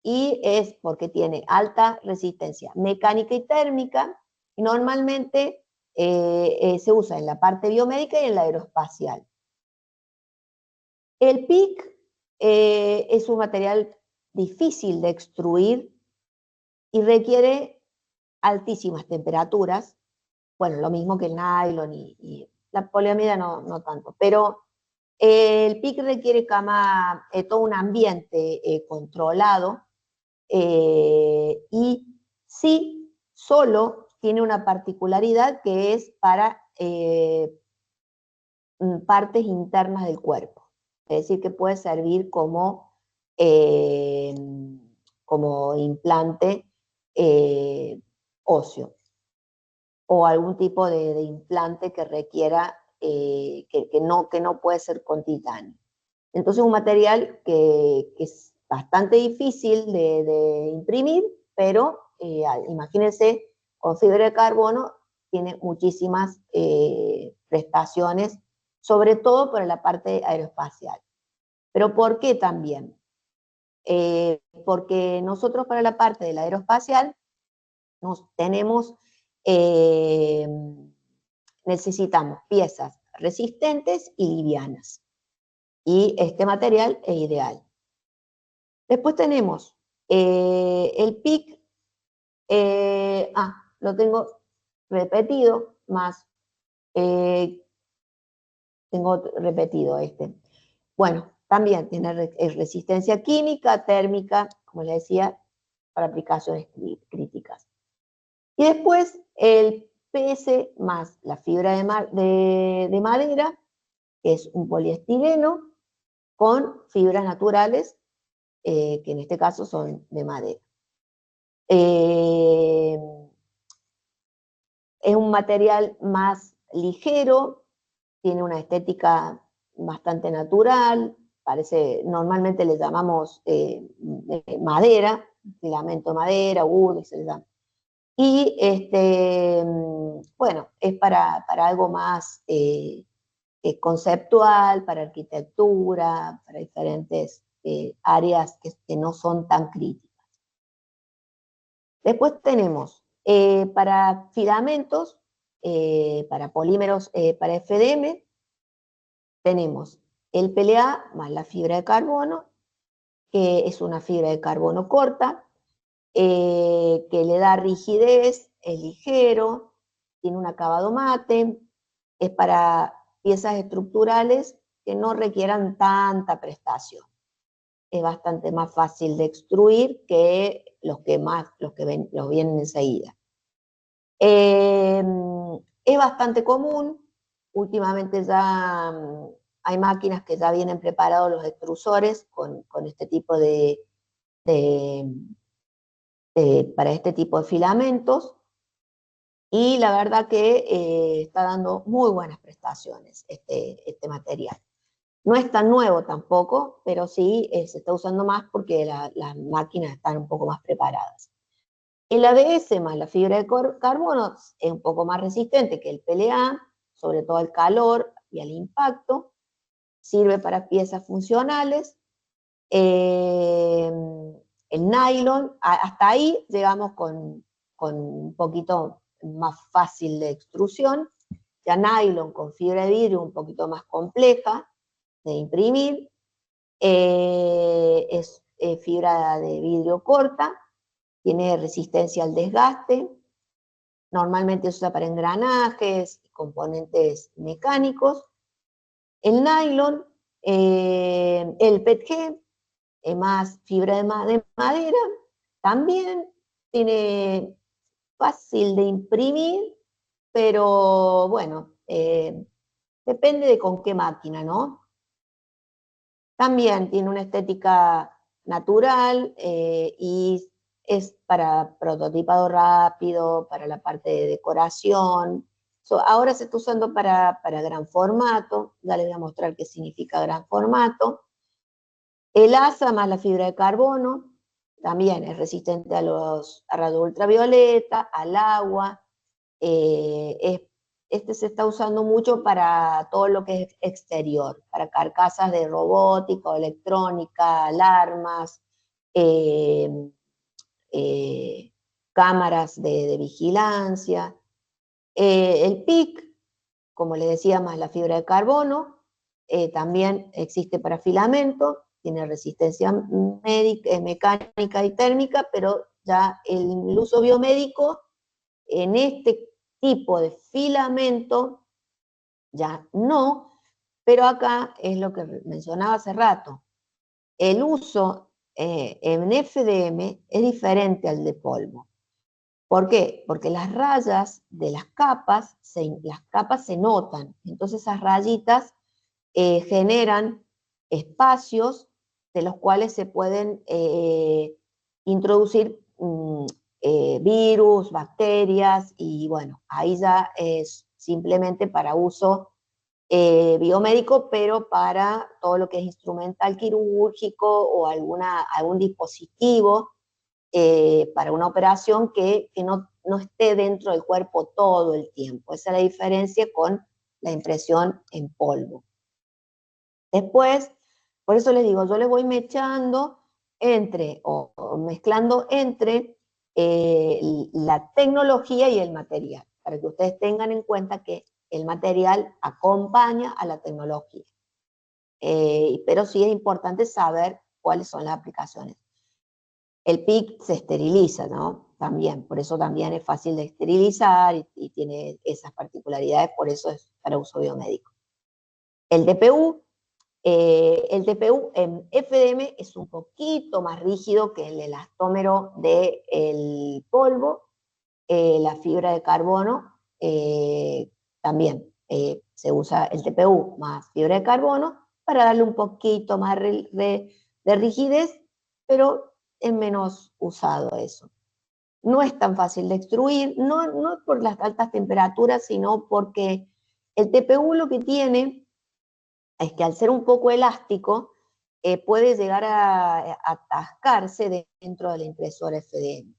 y es porque tiene alta resistencia mecánica y térmica, y normalmente se usa en la parte biomédica y en la aeroespacial. El PIC es un material difícil de extruir y requiere altísimas temperaturas. Bueno, lo mismo que el nylon y la poliamida no tanto, pero el PIC requiere todo un ambiente controlado, y sí, solo tiene una particularidad, que es para partes internas del cuerpo. Es decir, que puede servir como implante óseo, o algún tipo de implante que requiera, que no puede ser con titanio. Entonces, un material que es bastante difícil de imprimir, pero imagínense con fibra de carbono tiene muchísimas prestaciones, sobre todo para la parte aeroespacial. ¿Pero por qué también? Porque nosotros para la parte de la aeroespacial eh, necesitamos piezas resistentes y livianas. Y este material es ideal. Después tenemos el PIC, lo tengo repetido, más tengo repetido este. Bueno, también tiene resistencia química, térmica, como les decía, para aplicaciones críticas. Y después el PS más la fibra de madera, que es un poliestireno con fibras naturales, que en este caso son de madera. Es un material más ligero, tiene una estética bastante natural, normalmente le llamamos madera, filamento madera, wood, se le llama. Y bueno, es para algo más conceptual, para arquitectura, para diferentes áreas que no son tan críticas. Después tenemos para filamentos, para polímeros, para FDM, tenemos el PLA más la fibra de carbono, que es una fibra de carbono corta, que le da rigidez, es ligero, tiene un acabado mate, es para piezas estructurales que no requieran tanta prestación. Es bastante más fácil de extruir que los los vienen enseguida. Es bastante común, últimamente ya hay máquinas que ya vienen preparados los extrusores con este tipo para este tipo de filamentos, y la verdad que está dando muy buenas prestaciones este material. No es tan nuevo tampoco, pero sí se está usando más porque las máquinas están un poco más preparadas. El ABS más la fibra de carbono es un poco más resistente que el PLA, sobre todo al calor y al impacto. Sirve para piezas funcionales. El nylon, hasta ahí llegamos con un poquito más fácil de extrusión. Ya nylon con fibra de vidrio un poquito más compleja de imprimir. Es fibra de vidrio corta, tiene resistencia al desgaste, normalmente se usa para engranajes y componentes mecánicos. El nylon, el PETG, más fibra de madera, también tiene fácil de imprimir, pero bueno, depende de con qué máquina, ¿no? También tiene una estética natural y es para prototipado rápido, para la parte de decoración. Ahora se está usando para gran formato, ya les voy a mostrar qué significa gran formato. El ASA más la fibra de carbono, también es resistente a los rayos ultravioleta, al agua. Este se está usando mucho para todo lo que es exterior, para carcasas de robótica, electrónica, alarmas, eh, cámaras de vigilancia. El PIC, como les decía, más la fibra de carbono, también existe para filamento, tiene resistencia mecánica y térmica, pero ya el uso biomédico en este tipo de filamento ya no, pero acá es lo que mencionaba hace rato. El uso en FDM es diferente al de polvo. ¿Por qué? Porque las rayas de las capas se notan, entonces esas rayitas generan espacios de los cuales se pueden introducir virus, bacterias, y bueno, ahí ya es simplemente para uso biomédico, pero para todo lo que es instrumental quirúrgico o algún dispositivo para una operación que no esté dentro del cuerpo todo el tiempo. Esa es la diferencia con la impresión en polvo. Después, por eso les digo, yo les voy mechando entre, o mezclando entre la tecnología y el material, para que ustedes tengan en cuenta que el material acompaña a la tecnología. Pero sí es importante saber cuáles son las aplicaciones. El PIC se esteriliza, ¿no? También, por eso también es fácil de esterilizar y tiene esas particularidades, por eso es para uso biomédico. El DPU en FDM es un poquito más rígido que el elastómero del polvo. La fibra de carbono también se usa el TPU más fibra de carbono para darle un poquito más de rigidez, pero es menos usado eso. No es tan fácil de extruir, no por las altas temperaturas, sino porque el TPU lo que tiene es que al ser un poco elástico, puede llegar a atascarse dentro de la impresora FDM.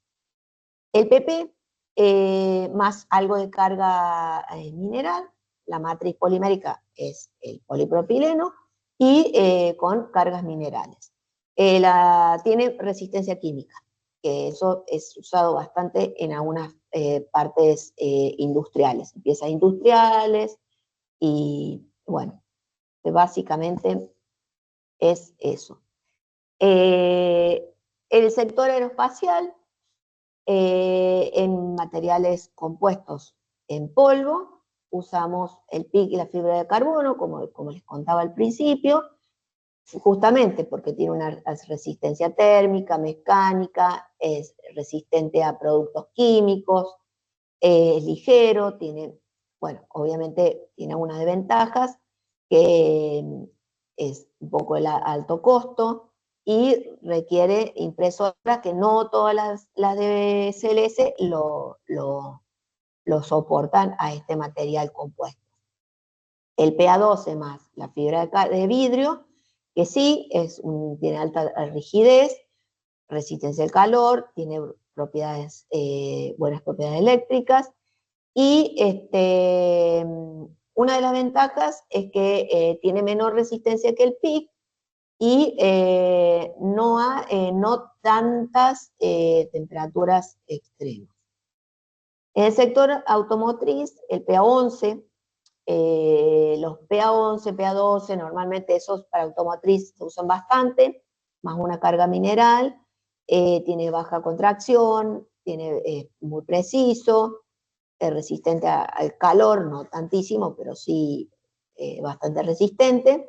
El PP, más algo de carga mineral, la matriz polimérica es el polipropileno, y con cargas minerales. Tiene resistencia química, que eso es usado bastante en algunas partes industriales, piezas industriales, y bueno, básicamente es eso. El sector aeroespacial, en materiales compuestos en polvo, usamos el PIC y la fibra de carbono, como les contaba al principio, justamente porque tiene una resistencia térmica, mecánica, es resistente a productos químicos, es ligero, tiene, bueno, obviamente tiene algunas desventajas, que es un poco el alto costo y requiere impresoras que no todas las de CLS lo soportan a este material compuesto. El PA12 más la fibra de vidrio, que sí tiene alta rigidez, resistencia al calor, tiene propiedades, buenas propiedades eléctricas, y una de las ventajas es que tiene menor resistencia que el PIC y no tantas temperaturas extremas. En el sector automotriz, el PA11, los PA11, PA12, normalmente esos para automotriz se usan bastante, más una carga mineral, tiene baja contracción, es muy preciso, es resistente al calor, no tantísimo, pero sí bastante resistente.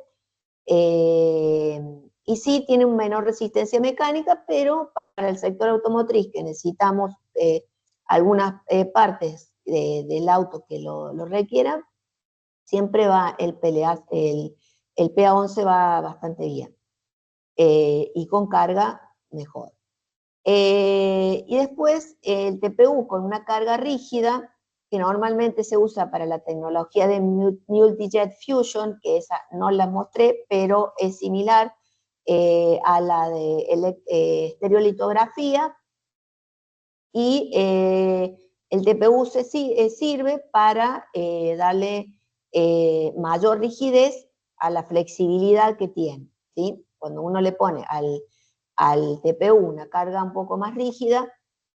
Y sí tiene una menor resistencia mecánica, pero para el sector automotriz, que necesitamos algunas partes del auto que lo requieran, siempre va el PA11 va bastante bien. Y con carga, mejor. Y después el TPU con una carga rígida, que normalmente se usa para la tecnología de Multi-Jet Fusion, que esa no la mostré, pero es similar a la de estereolitografía, y el TPU sirve para darle mayor rigidez a la flexibilidad que tiene, ¿sí? Cuando uno le pone al TPU una carga un poco más rígida,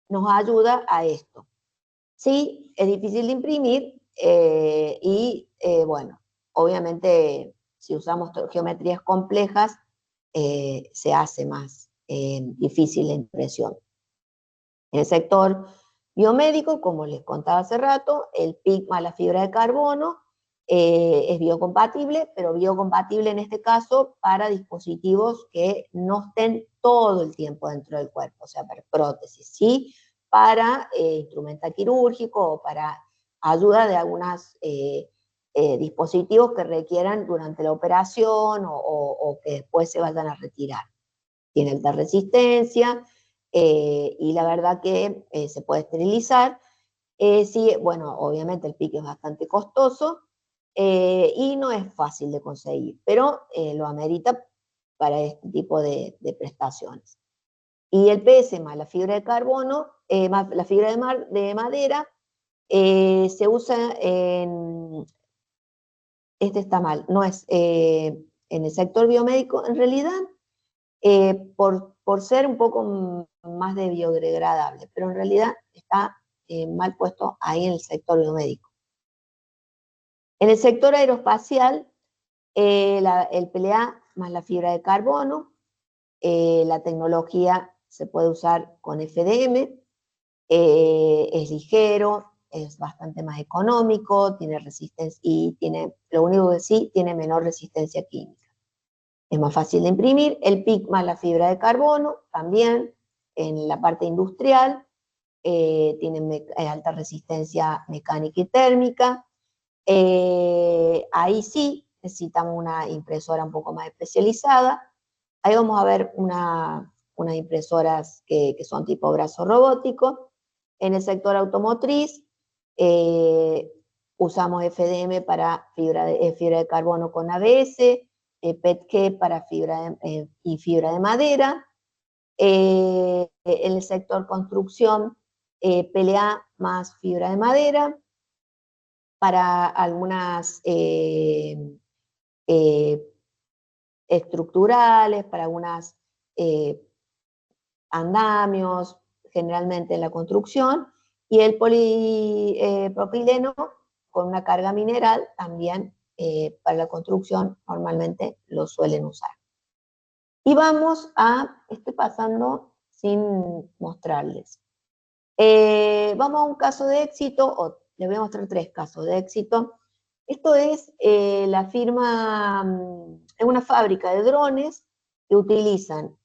nos ayuda a esto. Sí, es difícil de imprimir bueno, obviamente si usamos geometrías complejas se hace más difícil la impresión. En el sector biomédico, como les contaba hace rato, el PIC más la fibra de carbono es biocompatible, pero biocompatible en este caso para dispositivos que no estén todo el tiempo dentro del cuerpo, o sea, para prótesis, ¿sí? Para instrumental quirúrgico o para ayuda de algunos dispositivos que requieran durante la operación o que después se vayan a retirar. Tiene alta resistencia y la verdad que se puede esterilizar. Sí, bueno, obviamente el pique es bastante costoso y no es fácil de conseguir, pero lo amerita para este tipo de prestaciones. Y el PS más la fibra de carbono la fibra de madera se usa en, este está mal, no es en el sector biomédico, en realidad, por ser un poco más de biodegradable, pero en realidad está mal puesto ahí en el sector biomédico. En el sector aeroespacial, el PLA más la fibra de carbono, la tecnología se puede usar con FDM, es ligero, es bastante más económico, tiene resistencia y tiene, lo único que sí, tiene menor resistencia química. Es más fácil de imprimir, el PIC más la fibra de carbono, también en la parte industrial, tiene alta resistencia mecánica y térmica. Ahí sí necesitamos una impresora un poco más especializada. Ahí vamos a ver unas impresoras que son tipo brazo robótico. En el sector automotriz usamos FDM para fibra de carbono con ABS, PETG para y fibra de madera. En el sector construcción, PLA más fibra de madera. Para algunas estructurales, para algunas andamios, generalmente en la construcción, y el polipropileno con una carga mineral también para la construcción normalmente lo suelen usar. Y vamos estoy pasando sin mostrarles. Vamos a un caso de éxito, o les voy a mostrar 3 casos de éxito. Esto es la firma, es una fábrica de drones que utilizan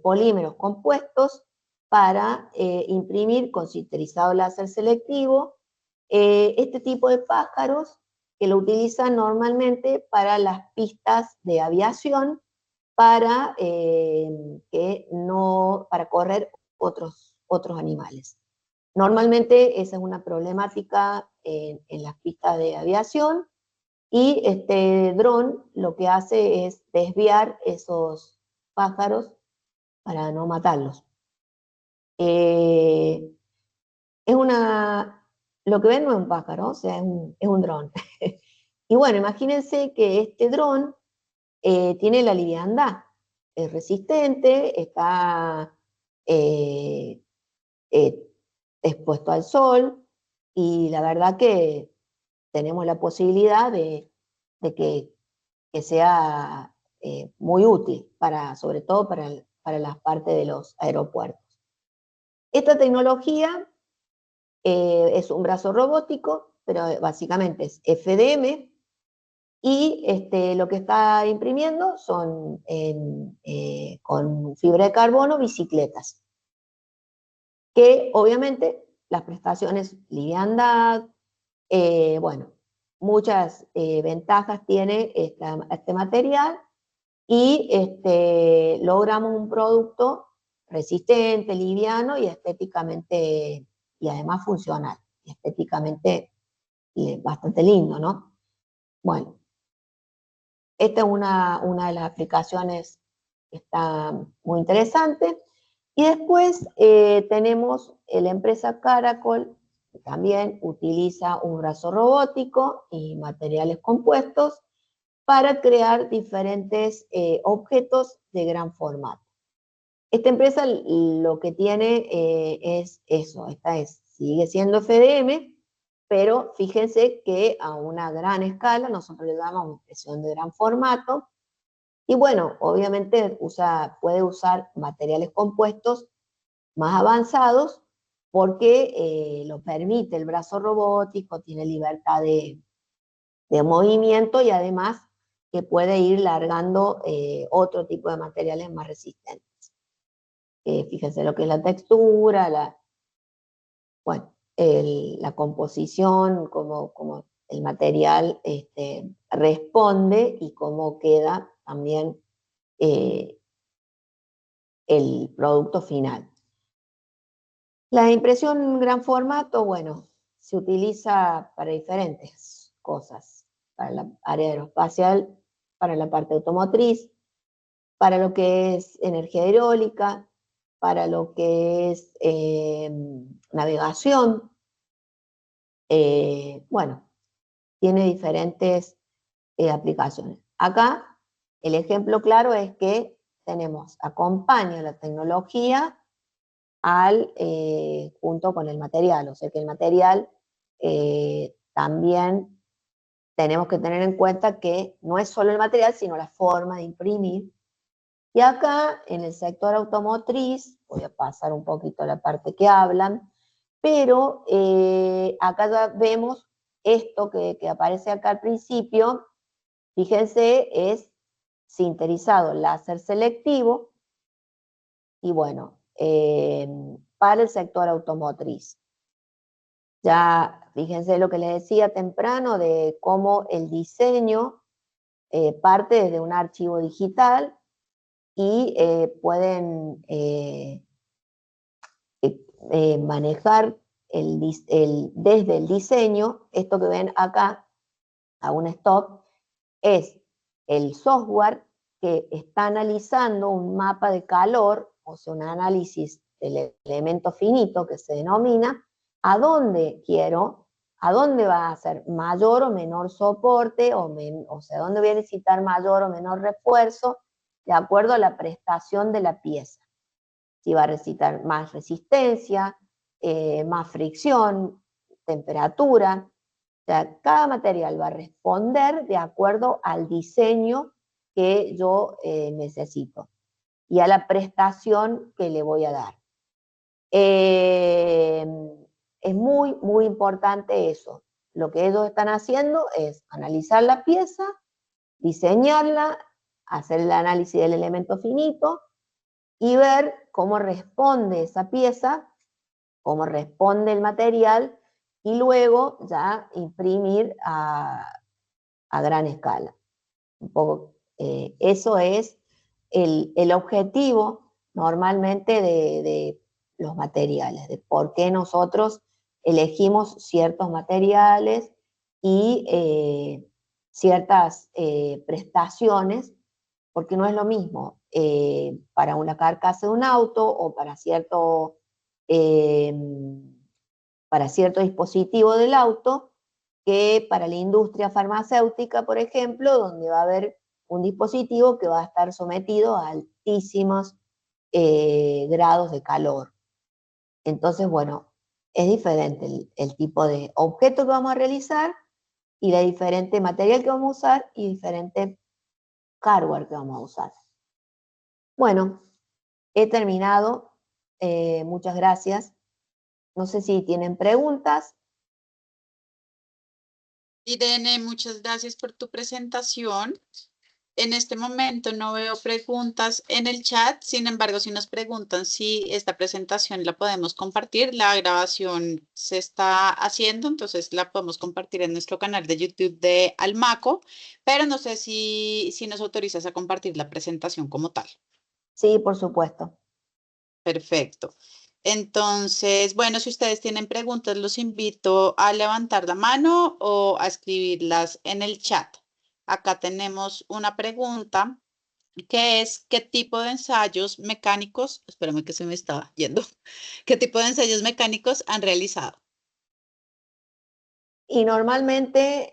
polímeros compuestos para imprimir con sinterizado láser selectivo este tipo de pájaros que lo utilizan normalmente para las pistas de aviación para correr otros animales. Normalmente esa es una problemática en las pistas de aviación y este dron lo que hace es desviar esos pájaros para no matarlos. Lo que ven no es un pájaro, o sea, es un dron. Y bueno, imagínense que este dron tiene la liviandad, es resistente, está expuesto al sol, y la verdad que tenemos la posibilidad de que sea muy útil, sobre todo para las partes de los aeropuertos. Esta tecnología es un brazo robótico, pero básicamente es FDM, y lo que está imprimiendo son con fibra de carbono bicicletas, que obviamente las prestaciones, liviandad, bueno, muchas ventajas tiene este material, y logramos un producto resistente, liviano y estéticamente, y además funcional, y estéticamente bastante lindo, ¿no? Bueno, esta es una de las aplicaciones que está muy interesante. Y después tenemos la empresa Caracol, que también utiliza un brazo robótico y materiales compuestos para crear diferentes objetos de gran formato. Esta empresa lo que tiene es eso, sigue siendo FDM, pero fíjense que a una gran escala, nosotros le llamamos impresión de gran formato, y bueno, obviamente puede usar materiales compuestos más avanzados porque lo permite el brazo robótico, tiene libertad de movimiento, y además que puede ir largando otro tipo de materiales más resistentes. Fíjense lo que es la textura, bueno, la composición, cómo el material responde y cómo queda también el producto final. La impresión en gran formato, bueno, se utiliza para diferentes cosas, para la área aeroespacial, para la parte automotriz, para lo que es energía eólica, para lo que es navegación. Bueno, tiene diferentes aplicaciones. Acá el ejemplo claro es que tenemos, acompaña la tecnología junto con el material, o sea que el material también tenemos que tener en cuenta que no es solo el material, sino la forma de imprimir. Y acá, en el sector automotriz, voy a pasar un poquito a la parte que hablan, pero acá ya vemos esto que aparece acá al principio, fíjense, es sinterizado láser selectivo, y bueno, para el sector automotriz. Ya fíjense lo que les decía temprano de cómo el diseño parte desde un archivo digital y pueden manejar desde el diseño. Esto que ven acá, a un stop, es el software que está analizando un mapa de calor, o sea, un análisis del elemento finito que se denomina, a dónde quiero, a dónde va a ser mayor o menor soporte, o sea, dónde voy a necesitar mayor o menor refuerzo, de acuerdo a la prestación de la pieza. Si va a necesitar más resistencia, más fricción, temperatura. O sea, cada material va a responder de acuerdo al diseño que yo necesito y a la prestación que le voy a dar. Es muy, muy importante eso. Lo que ellos están haciendo es analizar la pieza, diseñarla, hacer el análisis del elemento finito y ver cómo responde esa pieza, cómo responde el material, y luego ya imprimir a gran escala. Un poco, eso es el objetivo normalmente de los materiales, de por qué nosotros elegimos ciertos materiales y ciertas prestaciones, porque no es lo mismo para una carcasa de un auto o eh, para cierto dispositivo del auto, que para la industria farmacéutica, por ejemplo, donde va a haber un dispositivo que va a estar sometido a altísimos grados de calor. Entonces, bueno, es diferente el tipo de objeto que vamos a realizar y la diferente material que vamos a usar y diferente hardware que vamos a usar. Bueno, he terminado. Muchas gracias. No sé si tienen preguntas. Irene, muchas gracias por tu presentación. En este momento no veo preguntas en el chat, sin embargo, si nos preguntan si esta presentación la podemos compartir, la grabación se está haciendo, entonces la podemos compartir en nuestro canal de YouTube de Almaco, pero no sé si nos autorizas a compartir la presentación como tal. Sí, por supuesto. Perfecto. Entonces, bueno, si ustedes tienen preguntas, los invito a levantar la mano o a escribirlas en el chat. Acá tenemos una pregunta que es, ¿qué tipo de ensayos mecánicos, espérame que se me está yendo, qué tipo de ensayos mecánicos han realizado? Y normalmente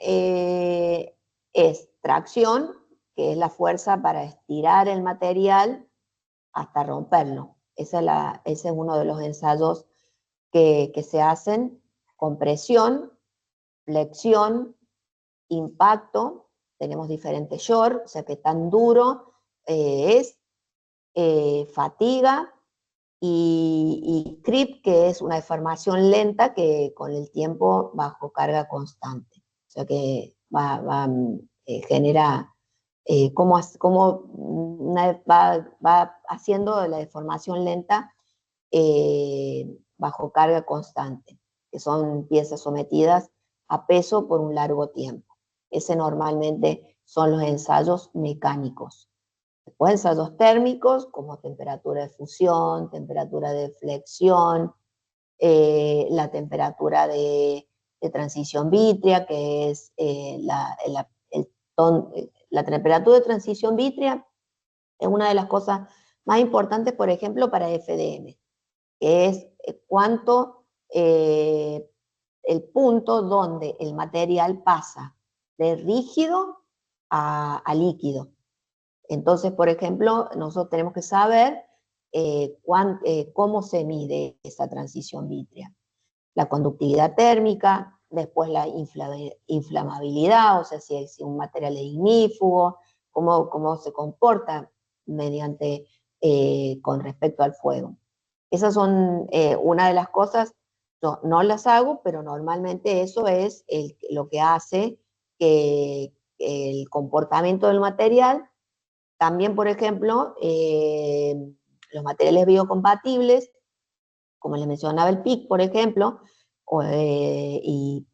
es tracción, que es la fuerza para estirar el material hasta romperlo. Ese es uno de los ensayos que se hacen con presión, flexión, impacto. Tenemos diferentes short, o sea que tan duro es, fatiga, y creep, que es una deformación lenta que con el tiempo bajo carga constante. O sea que genera va haciendo la deformación lenta bajo carga constante, que son piezas sometidas a peso por un largo tiempo. Ese normalmente son los ensayos mecánicos. Después ensayos térmicos, como temperatura de fusión, temperatura de flexión, la temperatura de transición vítrea, que es la temperatura de transición vítrea, es una de las cosas más importantes, por ejemplo, para FDM, que es cuánto el punto donde el material pasa de rígido a líquido. Entonces, por ejemplo, nosotros tenemos que saber cómo se mide esa transición vítrea. La conductividad térmica, después la inflamabilidad, o sea, si un material es ignífugo, cómo se comporta mediante, con respecto al fuego. Esas son una de las cosas, yo no las hago, pero normalmente eso es lo que hace que el comportamiento del material. También, por ejemplo, los materiales biocompatibles, como les mencionaba el PIC, por ejemplo, y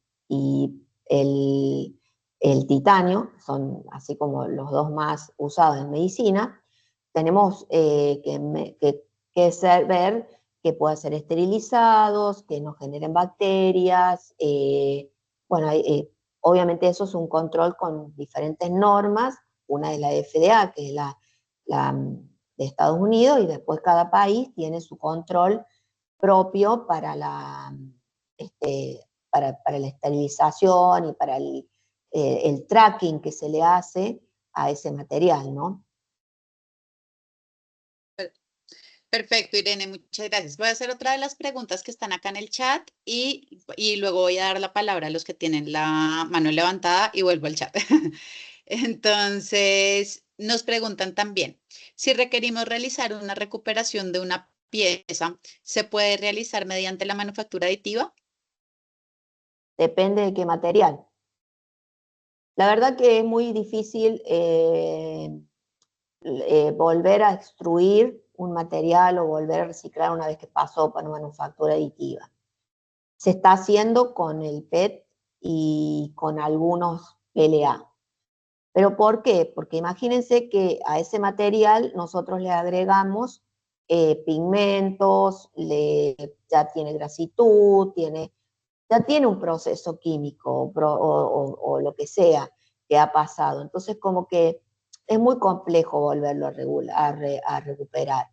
el titanio, son así como los dos más usados en medicina. Tenemos que ver que puedan ser esterilizados, que no generen bacterias. Bueno, obviamente eso es un control con diferentes normas. Una es la FDA, que es la de Estados Unidos, y después cada país tiene su control propio para para la esterilización y para el tracking que se le hace a ese material, ¿no? Perfecto, Irene, muchas gracias. Voy a hacer otra de las preguntas que están acá en el chat y luego voy a dar la palabra a los que tienen la mano levantada y vuelvo al chat. Entonces, nos preguntan también, si requerimos realizar una recuperación de una pieza, ¿se puede realizar mediante la manufactura aditiva? Depende de qué material. La verdad que es muy difícil volver a extruir un material o volver a reciclar una vez que pasó por una manufactura aditiva. Se está haciendo con el PET y con algunos PLA. ¿Pero por qué? Porque imagínense que a ese material nosotros le agregamos pigmentos, ya tiene grasitud, ya tiene un proceso químico o lo que sea que ha pasado. Entonces, como que es muy complejo volverlo a recuperar.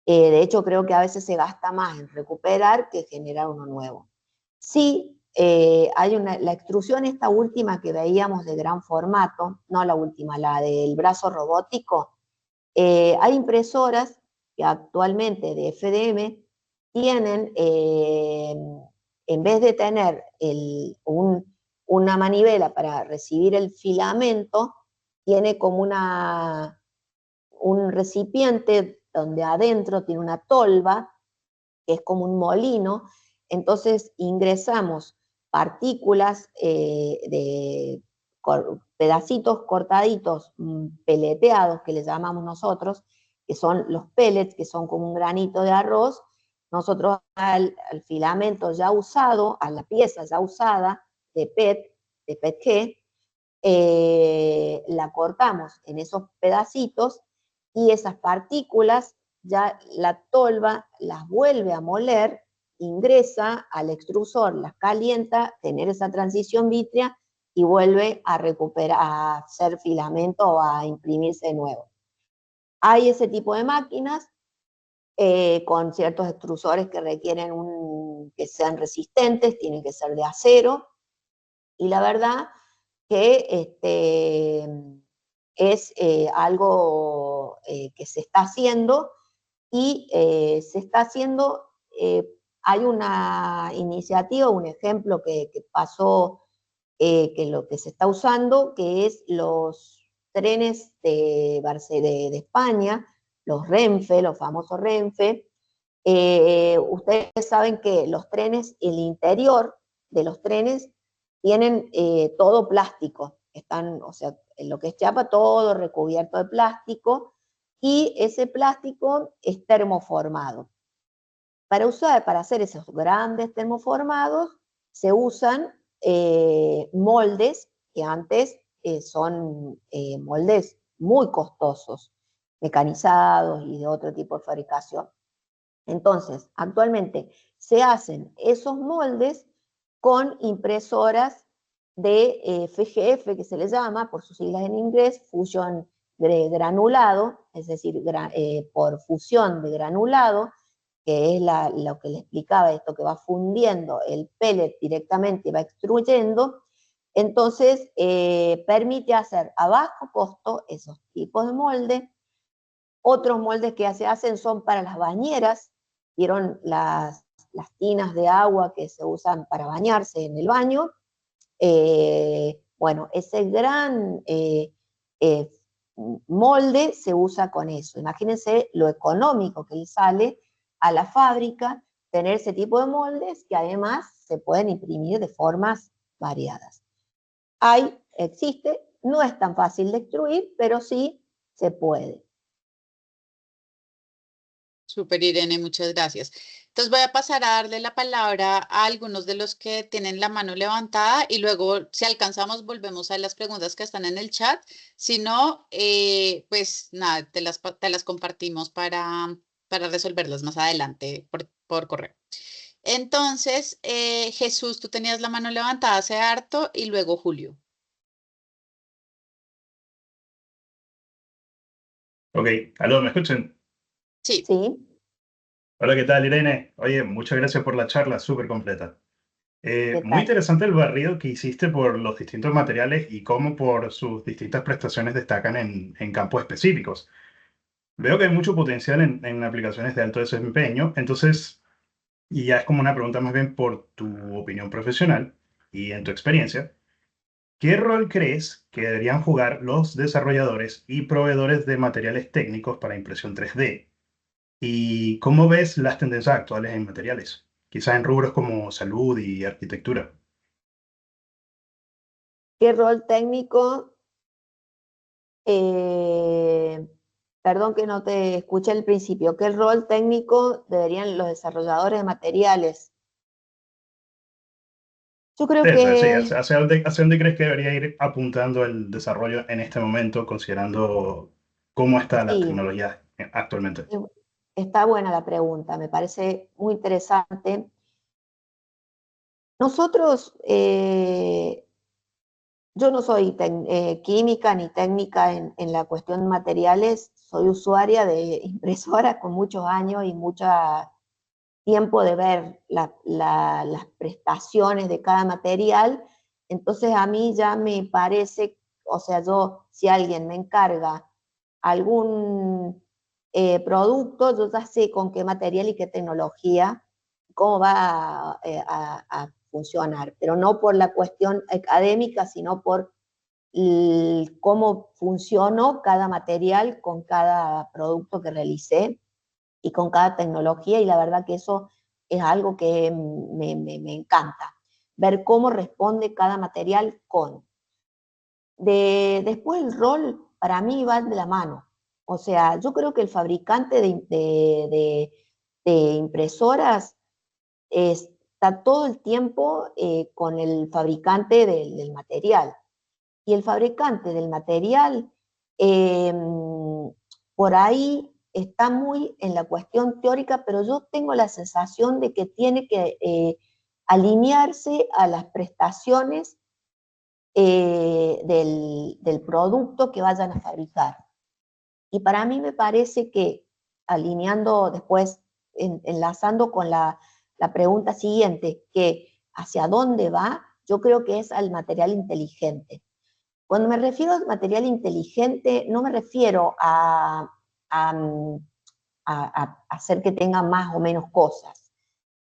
De hecho, creo que a veces se gasta más en recuperar que generar uno nuevo. Sí, hay la extrusión esta última que veíamos de gran formato, no la última, la del brazo robótico. Hay impresoras que actualmente de FDM tienen, en vez de tener una manivela para recibir el filamento, tiene como un recipiente donde adentro tiene una tolva, que es como un molino. Entonces ingresamos partículas de pedacitos cortaditos, peleteados, que le llamamos nosotros, que son los pellets, que son como un granito de arroz. Nosotros al filamento ya usado, a la pieza ya usada de PETG, la cortamos en esos pedacitos y esas partículas ya la tolva las vuelve a moler, ingresa al extrusor, las calienta, tener esa transición vítrea y vuelve a recuperar, a hacer filamento o a imprimirse de nuevo. Hay ese tipo de máquinas con ciertos extrusores que requieren que sean resistentes, tienen que ser de acero, y la verdad que es algo que se está haciendo y se está haciendo, hay una iniciativa, un ejemplo que pasó, que lo que se está usando, que es los trenes de España, los Renfe, los famosos Renfe. Ustedes saben que los trenes, el interior de los trenes tienen todo plástico, o sea, en lo que es Chiapa, todo recubierto de plástico, y ese plástico es termoformado. Para hacer esos grandes termoformados, se usan moldes que antes son moldes muy costosos, mecanizados y de otro tipo de fabricación. Entonces, actualmente se hacen esos moldes con impresoras de FGF, que se les llama, por sus siglas en inglés, Fusion granulado, es decir, por fusión de granulado, que es lo que le explicaba, esto que va fundiendo el pellet directamente y va extruyendo, entonces permite hacer a bajo costo esos tipos de molde. Otros moldes que se hacen son para las bañeras, vieron las tinas de agua que se usan para bañarse en el baño. Bueno, ese gran eh, molde se usa con eso. Imagínense lo económico que le sale a la fábrica tener ese tipo de moldes que además se pueden imprimir de formas variadas. Existe, no es tan fácil de extruir, pero sí se puede. Súper, Irene, muchas gracias. Entonces voy a pasar a darle la palabra a algunos de los que tienen la mano levantada y luego, si alcanzamos, volvemos a las preguntas que están en el chat. Si no, pues nada, te las compartimos para resolverlas más adelante por correo. Entonces, Jesús, tú tenías la mano levantada hace harto y luego Julio. Ok, aló, ¿me escuchan? Sí, ¿Sí? Hola, ¿qué tal, Irene? Oye, muchas gracias por la charla, súper completa. ¿Qué Muy tal? interesante el barrido que hiciste por los distintos materiales y cómo por sus distintas prestaciones destacan en campos específicos. Veo que hay mucho potencial en aplicaciones de alto desempeño, entonces, y ya es como una pregunta más bien por tu opinión profesional y en tu experiencia, ¿qué rol crees que deberían jugar los desarrolladores y proveedores de materiales técnicos para impresión 3D? ¿Y cómo ves las tendencias actuales en materiales? Quizás en rubros como salud y arquitectura. ¿Qué rol técnico? Eh, Perdón que no te escuché al principio. ¿Qué rol técnico deberían los desarrolladores de materiales? Yo creo Eso, sí, que hacia dónde crees que debería ir apuntando el desarrollo en este momento, considerando cómo está la sí, tecnología actualmente? está buena la pregunta, me parece muy interesante. Nosotros, yo no soy química ni técnica en la cuestión de materiales, soy usuaria de impresoras con muchos años y mucho tiempo de ver las prestaciones de cada material, entonces a mí ya me parece, o sea, yo, si alguien me encarga algún producto, yo ya sé con qué material y qué tecnología, cómo va a funcionar, pero no por la cuestión académica, sino por cómo funcionó cada material con cada producto que realicé y con cada tecnología, y la verdad que eso es algo que me encanta, ver cómo responde cada material con. Después el rol para mí va de la mano, o sea, yo creo que el fabricante de impresoras está todo el tiempo con el fabricante del material. Y el fabricante del material, eh, por ahí está muy en la cuestión teórica, pero yo tengo la sensación de que tiene que alinearse a las prestaciones del producto que vayan a fabricar. Y para mí me parece que alineando después, enlazando con la pregunta siguiente, que hacia dónde va, yo creo que es al material inteligente. Cuando me refiero a material inteligente, no me refiero a, a hacer que tenga más o menos cosas,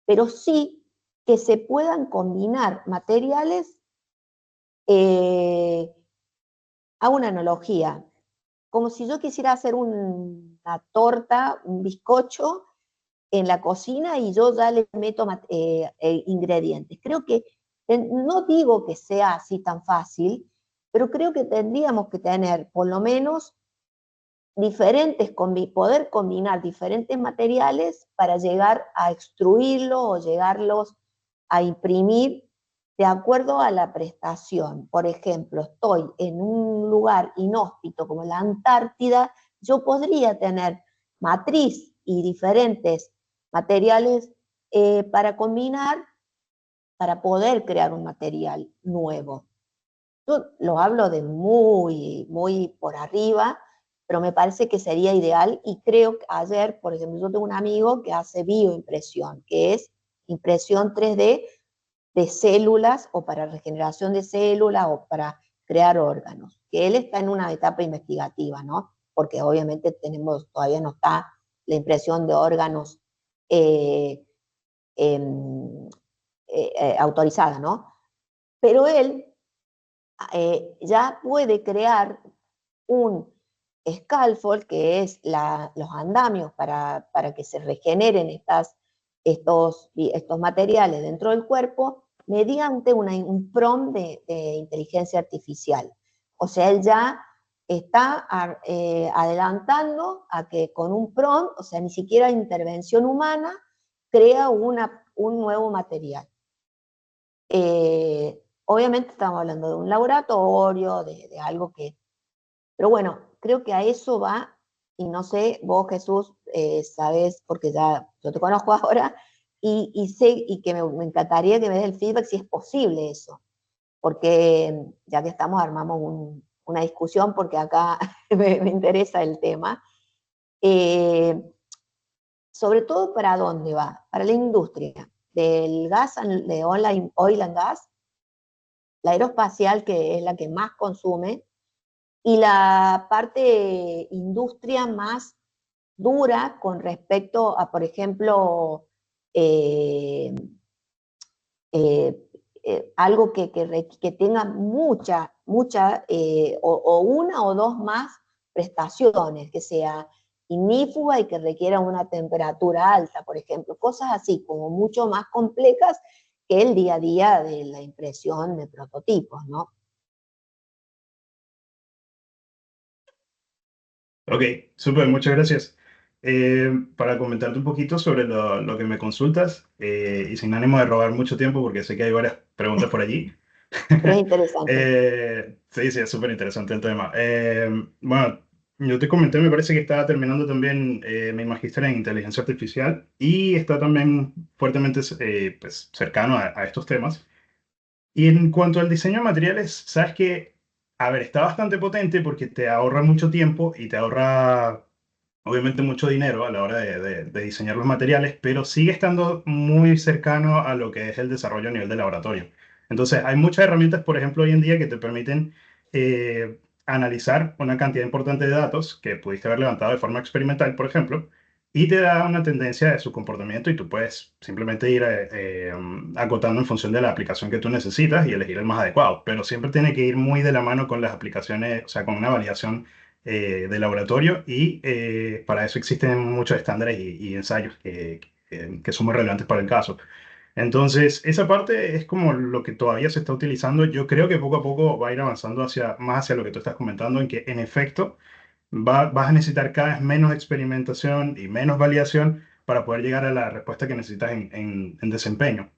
pero sí que se puedan combinar materiales. Hago una analogía, como si yo quisiera hacer una torta, un bizcocho en la cocina y yo ya le meto ingredientes. Creo que, no digo que sea así tan fácil, pero creo que tendríamos que tener por lo menos poder combinar diferentes materiales para llegar a extruirlo o llegarlos a imprimir de acuerdo a la prestación. Por ejemplo, estoy en un lugar inhóspito como la Antártida, yo podría tener matriz y diferentes materiales para combinar, para poder crear un material nuevo. Yo lo hablo de muy, muy por arriba, pero me parece que sería ideal y creo que ayer, por ejemplo, yo tengo un amigo que hace bioimpresión, que es impresión 3D de células o para regeneración de células o para crear órganos, que él está en una etapa investigativa, ¿no? Porque obviamente todavía no está la impresión de órganos eh, autorizada, ¿no? Pero él ya puede crear un scaffold, que es los andamios para que se regeneren estos materiales dentro del cuerpo, mediante un prompt de inteligencia artificial. O sea, él ya está adelantando a que con un prompt, o sea, ni siquiera intervención humana, crea un nuevo material. Obviamente estamos hablando de un laboratorio, de algo que... Pero bueno, creo que a eso va, y no sé, vos Jesús, sabes, porque ya yo te conozco ahora, y sé, y que me encantaría que me des el feedback si es posible eso, porque ya que estamos, armamos una discusión, porque acá me interesa el tema. Sobre todo, ¿para dónde va? Para la industria del gas, de oil and gas, la aeroespacial, que es la que más consume, y la parte industria más dura con respecto a, por ejemplo, eh, eh, algo que tenga o una o dos más prestaciones, que sea ignífuga y que requiera una temperatura alta, por ejemplo, cosas así como mucho más complejas que el día a día de la impresión de prototipos, ¿no? Ok, súper, muchas gracias. Para comentarte un poquito sobre lo que me consultas, y sin ánimo de robar mucho tiempo, porque sé que hay varias preguntas por allí. Pero es interesante. Sí, sí, es súper interesante el tema. Bueno, yo te comenté, me parece que estaba terminando también mi magíster en inteligencia artificial y está también fuertemente pues, cercano a estos temas. Y en cuanto al diseño de materiales, sabes que, a ver, está bastante potente porque te ahorra mucho tiempo y te ahorra, obviamente, mucho dinero a la hora de diseñar los materiales, pero sigue estando muy cercano a lo que es el desarrollo a nivel de laboratorio. Entonces, hay muchas herramientas, por ejemplo, hoy en día que te permiten analizar una cantidad importante de datos que pudiste haber levantado de forma experimental, por ejemplo, y te da una tendencia de su comportamiento y tú puedes simplemente ir acotando en función de la aplicación que tú necesitas y elegir el más adecuado, pero siempre tiene que ir muy de la mano con las aplicaciones, o sea, con una validación de laboratorio y para eso existen muchos estándares y ensayos que son muy relevantes para el caso. Entonces, esa parte es como lo que todavía se está utilizando. Yo creo que poco a poco va a ir avanzando más hacia lo que tú estás comentando, en que en efecto vas a necesitar cada vez menos experimentación y menos validación para poder llegar a la respuesta que necesitas en desempeño.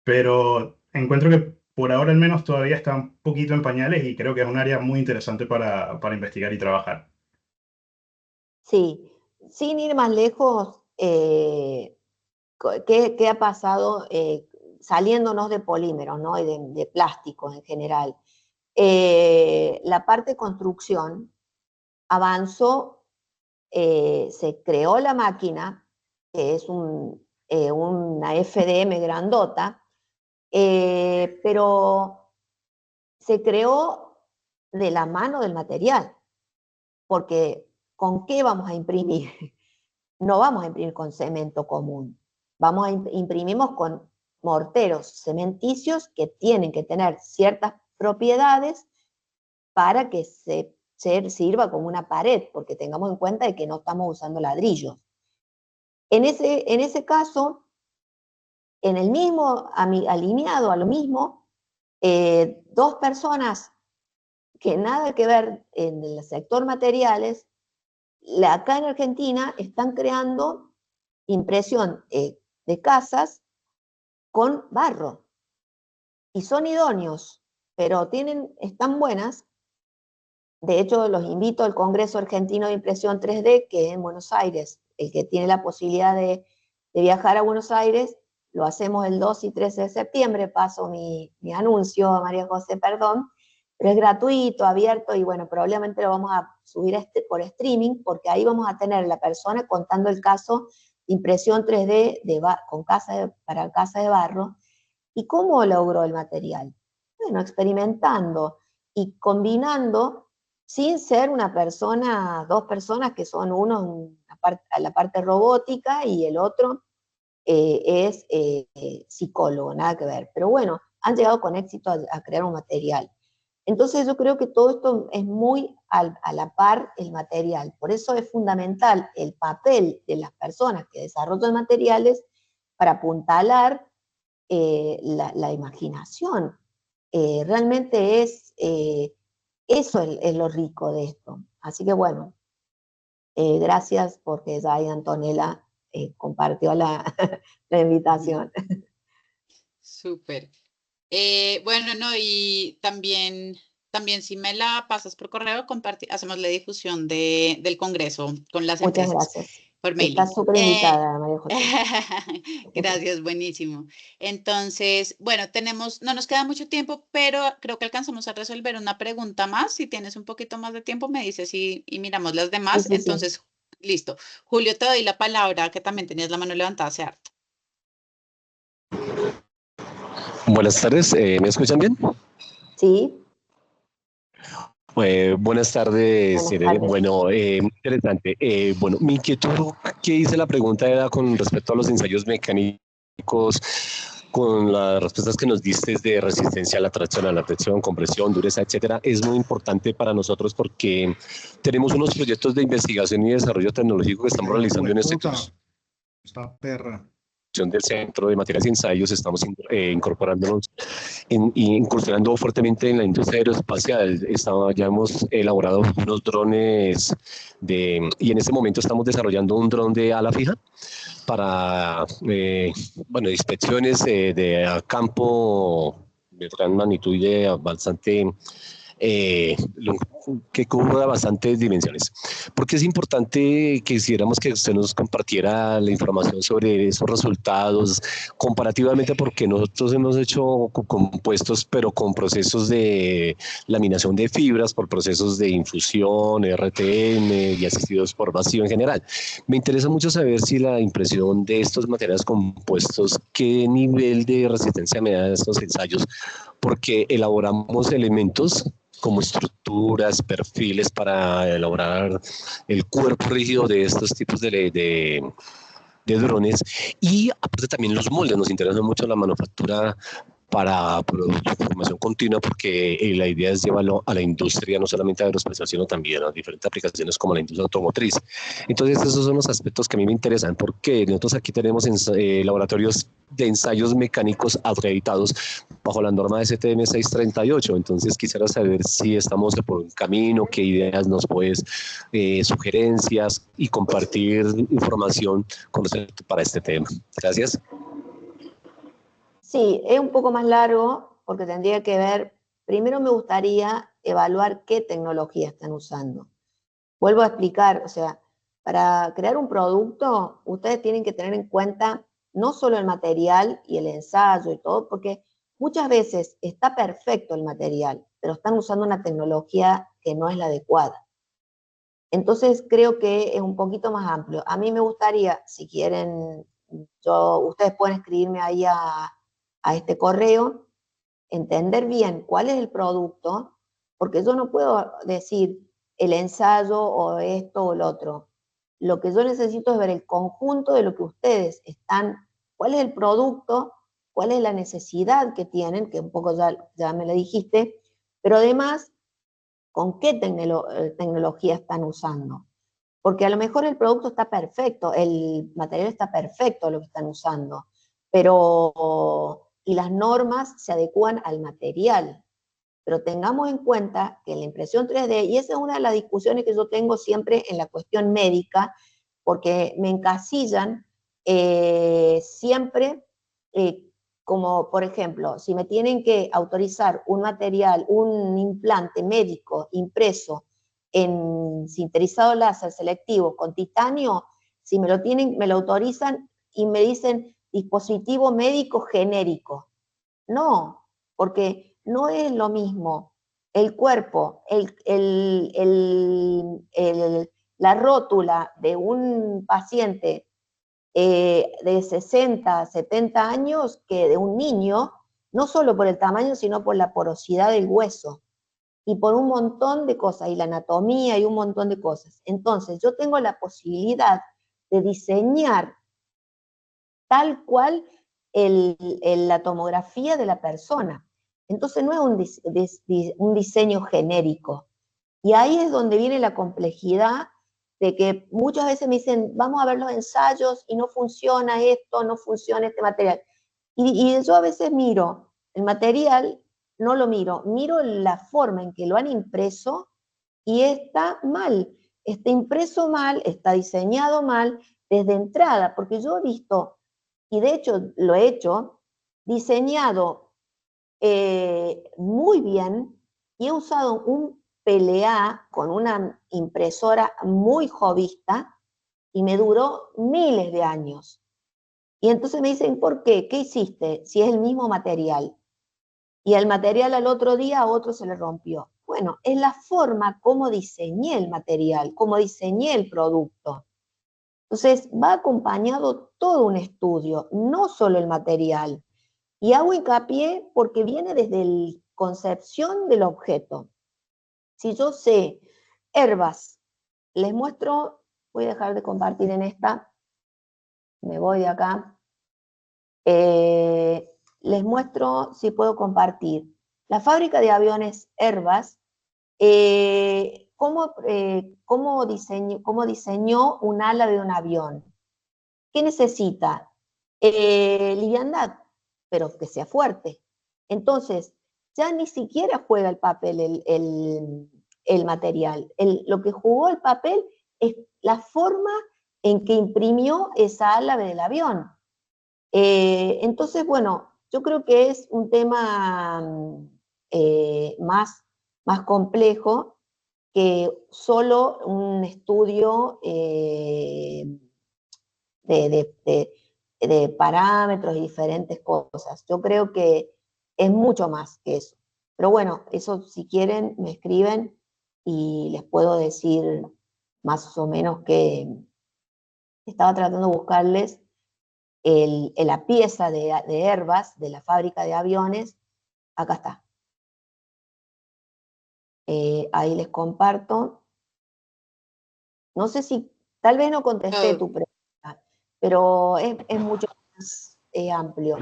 Pero encuentro que por ahora al menos todavía está un poquito en pañales y creo que es un área muy interesante para investigar y trabajar. Sí, sin ir más lejos, ¿qué ha pasado saliéndonos de polímeros, ¿no? Y de plástico en general? La parte de construcción avanzó, se creó la máquina, que es una FDM grandota, pero se creó de la mano del material, porque ¿con qué vamos a imprimir? No vamos a imprimir con cemento común, imprimimos con morteros cementicios que tienen que tener ciertas propiedades para que sirva como una pared, porque tengamos en cuenta de que no estamos usando ladrillos. En ese caso, en el mismo, alineado a lo mismo, dos personas que nada que ver en el sector materiales, acá en Argentina están creando impresión de casas con barro y son idóneos, pero están buenas. De hecho, los invito al Congreso Argentino de Impresión 3D, que es en Buenos Aires. El que tiene la posibilidad de viajar a Buenos Aires, lo hacemos el 2 y 13 de septiembre, paso mi anuncio, María José, perdón, pero es gratuito, abierto, y bueno, probablemente lo vamos a subir por streaming, porque ahí vamos a tener la persona contando el caso de impresión 3D para casa de barro. ¿Y cómo logró el material? Bueno, experimentando y combinando sin ser una persona, dos personas que son uno en la parte robótica y el otro es psicólogo, nada que ver. Pero bueno, han llegado con éxito a crear un material. Entonces yo creo que todo esto es muy a la par el material. Por eso es fundamental el papel de las personas que desarrollan materiales para apuntalar la imaginación. Realmente eso es lo rico de esto. Así que bueno, gracias porque ya ahí Antonella compartió la, la invitación. Súper. Bueno, no, y también si me la pasas por correo, hacemos la difusión del Congreso con las Muchas empresas gracias. por Está mailing. súper invitada, María José. Gracias, buenísimo. Entonces, bueno, no nos queda mucho tiempo, pero creo que alcanzamos a resolver una pregunta más. Si tienes un poquito más de tiempo, me dices y miramos las Sí, demás. sí, sí. Entonces, listo. Julio, te doy la palabra, que también tenías la mano levantada hace harto. Buenas tardes, ¿me escuchan bien? Sí, Buenas tardes, buenas Irene. tardes. Bueno, muy interesante. Bueno, mi inquietud que hice la pregunta era con respecto a los ensayos mecánicos, con las respuestas que nos diste de resistencia a la tracción, a la presión, compresión, dureza, etcétera. Es muy importante para nosotros porque tenemos unos proyectos de investigación y desarrollo tecnológico que estamos realizando en este curso. Esta perra. Del Centro de Materiales y Ensayos, estamos incorporándonos, incursionando fuertemente en la industria aeroespacial. Ya hemos elaborado unos drones y en este momento estamos desarrollando un dron de ala fija para bueno, inspecciones de a campo de gran magnitud y de bastante que cubra bastantes dimensiones. Porque es importante que quisiéramos que usted nos compartiera la información sobre esos resultados, comparativamente porque nosotros hemos hecho compuestos, pero con procesos de laminación de fibras, por procesos de infusión, RTM y asistidos por vacío en general. Me interesa mucho saber si la impresión de estos materiales compuestos, qué nivel de resistencia me da estos ensayos, porque elaboramos elementos como estructuras, perfiles para elaborar el cuerpo rígido de estos tipos de drones, y aparte también los moldes. Nos interesa mucho la manufactura para formación continua, porque la idea es llevarlo a la industria, no solamente a aeroespacial, sino también a diferentes aplicaciones como la industria automotriz. Entonces esos son los aspectos que a mí me interesan, porque nosotros aquí tenemos laboratorios de ensayos mecánicos acreditados bajo la norma de STM 638. Entonces quisiera saber si estamos por un camino, qué ideas nos puedes, sugerencias, y compartir información con respecto para este tema. Gracias. Sí, es un poco más largo porque tendría que ver, primero me gustaría evaluar qué tecnología están usando. Vuelvo a explicar, o sea, para crear un producto, ustedes tienen que tener en cuenta no solo el material y el ensayo y todo, porque muchas veces está perfecto el material, pero están usando una tecnología que no es la adecuada. Entonces creo que es un poquito más amplio. A mí me gustaría, si quieren, ustedes pueden escribirme ahí a este correo, entender bien cuál es el producto, porque yo no puedo decir el ensayo o esto o lo otro. Lo que yo necesito es ver el conjunto de lo que ustedes están, cuál es el producto, cuál es la necesidad que tienen, que un poco ya me lo dijiste, pero además, con qué tecnología están usando. Porque a lo mejor el producto está perfecto, el material está perfecto lo que están usando, pero y las normas se adecúan al material. Pero tengamos en cuenta que la impresión 3D, y esa es una de las discusiones que yo tengo siempre en la cuestión médica, porque me encasillan siempre, como por ejemplo, si me tienen que autorizar un material, un implante médico impreso en sinterizado láser selectivo con titanio, si me lo tienen, me lo autorizan y me dicen dispositivo médico genérico. No, porque no es lo mismo el cuerpo, la rótula de un paciente de 60, 70 años que de un niño, no solo por el tamaño, sino por la porosidad del hueso y por un montón de cosas, y la anatomía y un montón de cosas. Entonces, yo tengo la posibilidad de diseñar tal cual la tomografía de la persona. Entonces no es un diseño genérico. Y ahí es donde viene la complejidad de que muchas veces me dicen, vamos a ver los ensayos y no funciona esto, no funciona este material. Y yo a veces miro el material, no lo miro la forma en que lo han impreso y está mal. Está impreso mal, está diseñado mal desde entrada, porque yo he visto, y de hecho lo he hecho, diseñado muy bien, y he usado un PLA con una impresora muy jovista, y me duró miles de años. Y entonces me dicen, ¿por qué? ¿Qué hiciste? Si es el mismo material. Y el material al otro día a otro se le rompió. Bueno, es la forma como diseñé el material, como diseñé el producto. Entonces va acompañado todo un estudio, no solo el material. Y hago hincapié porque viene desde la concepción del objeto. Si yo sé herbas, les muestro, voy a dejar de compartir en esta, me voy de acá, les muestro si puedo compartir. La fábrica de aviones Airbus, ¿cómo diseñó un ala de un avión? ¿Qué necesita? Liviandad, pero que sea fuerte. Entonces, ya ni siquiera juega el papel el material. Lo que jugó el papel es la forma en que imprimió esa ala del avión. Entonces, bueno, yo creo que es un tema más complejo que solo un estudio de parámetros y diferentes cosas. Yo creo que es mucho más que eso. Pero bueno, eso si quieren me escriben y les puedo decir más o menos que estaba tratando de buscarles la pieza de Airbus, de la fábrica de aviones. Acá está. Ahí les comparto. No sé si, tal vez no contesté tu pregunta, pero es mucho más amplio.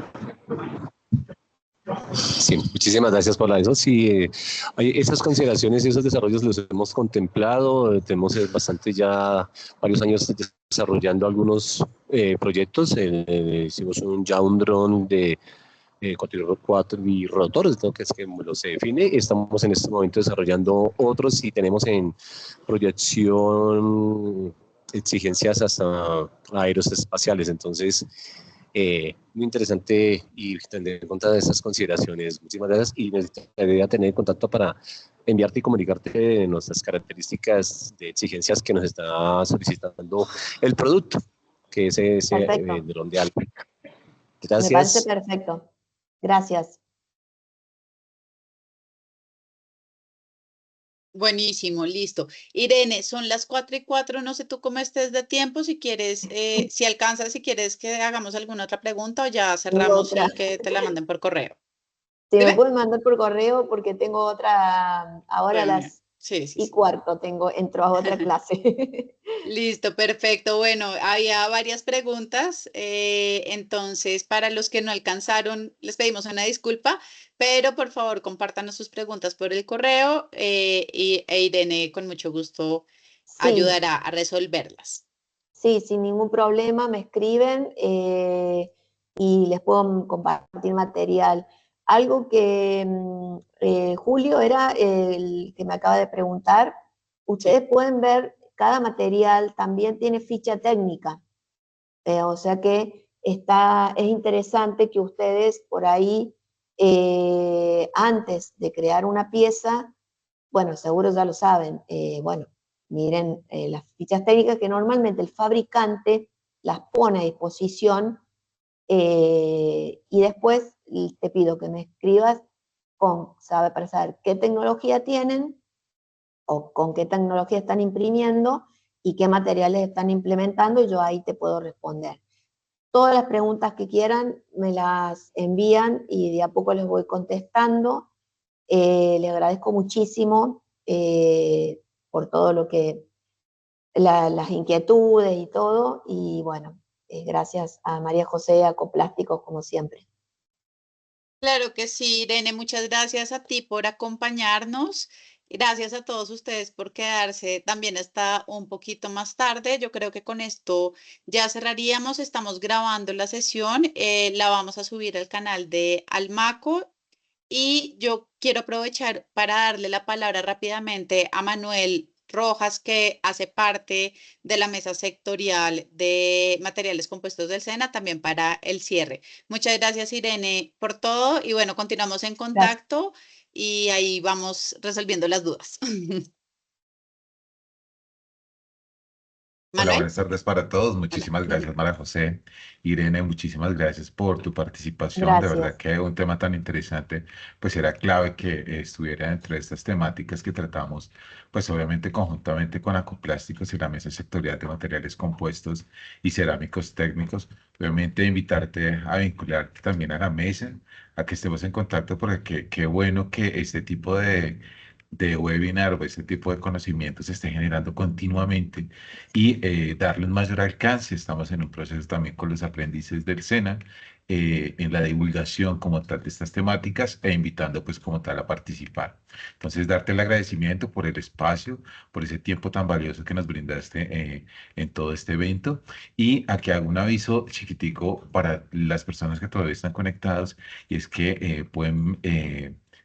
Sí, muchísimas gracias por eso. Sí, esas consideraciones y esos desarrollos los hemos contemplado. Tenemos bastante ya varios años desarrollando algunos proyectos. Hicimos ya un dron de cuatrirrotores, ¿no? Que es que lo se define. Estamos en este momento desarrollando otros y tenemos en proyección exigencias hasta aeroespaciales. Entonces, muy interesante y tener en cuenta de estas consideraciones. Muchísimas gracias y necesitaría tener contacto para enviarte y comunicarte nuestras características de exigencias que nos está solicitando el producto, que es ese dron de Alpek. Gracias. Me parece perfecto. Gracias. Buenísimo, listo. Irene, son las 4:04, no sé tú cómo estés de tiempo, si quieres, si alcanzas, si quieres que hagamos alguna otra pregunta o ya cerramos y que te la manden por correo. Si me pueden mandar por correo porque tengo otra, ahora a las sí. 4:15 entro a otra clase. Listo, perfecto. Bueno, había varias preguntas, entonces para los que no alcanzaron, les pedimos una disculpa, pero por favor compártanos sus preguntas por el correo e Irene con mucho gusto ayudará a resolverlas. Sí, sin ningún problema, me escriben y les puedo compartir material. Algo que Julio era el que me acaba de preguntar, ustedes pueden ver, cada material también tiene ficha técnica, o sea que es interesante que ustedes por ahí, antes de crear una pieza, bueno, seguro ya lo saben, bueno, miren las fichas técnicas que normalmente el fabricante las pone a disposición y después te pido que me escribas para saber qué tecnología tienen o con qué tecnología están imprimiendo y qué materiales están implementando, y yo ahí te puedo responder. Todas las preguntas que quieran me las envían y de a poco les voy contestando. Les agradezco muchísimo por todo lo que, las inquietudes y todo, y bueno, gracias a María José, a Acoplásticos, como siempre. Claro que sí, Irene, muchas gracias a ti por acompañarnos. Gracias a todos ustedes por quedarse también hasta un poquito más tarde. Yo creo que con esto ya cerraríamos. Estamos grabando la sesión, la vamos a subir al canal de Almaco. Y yo quiero aprovechar para darle la palabra rápidamente a Manuel Rojas, que hace parte de la mesa sectorial de materiales compuestos del SENA, también para el cierre. Muchas gracias, Irene, por todo. Y bueno, continuamos en contacto y ahí vamos resolviendo las dudas. Hola, Manuel. buenas tardes para todos. Muchísimas Hola. gracias, María José. Irene, muchísimas gracias por tu participación. De verdad Gracias. que un tema tan interesante, pues era clave que estuviera entre estas temáticas que tratamos, pues obviamente conjuntamente con Acoplásticos y la Mesa Sectorial de Materiales Compuestos y Cerámicos Técnicos. Obviamente invitarte a vincularte también a la mesa, a que estemos en contacto, porque qué bueno que este tipo de webinar o este tipo de conocimientos se esté generando continuamente y darle un mayor alcance. Estamos en un proceso también con los aprendices del SENA en la divulgación como tal de estas temáticas e invitando pues como tal a participar. Entonces, darte el agradecimiento por el espacio, por ese tiempo tan valioso que nos brindaste en todo este evento, y aquí hago un aviso chiquitico para las personas que todavía están conectados, y es que pueden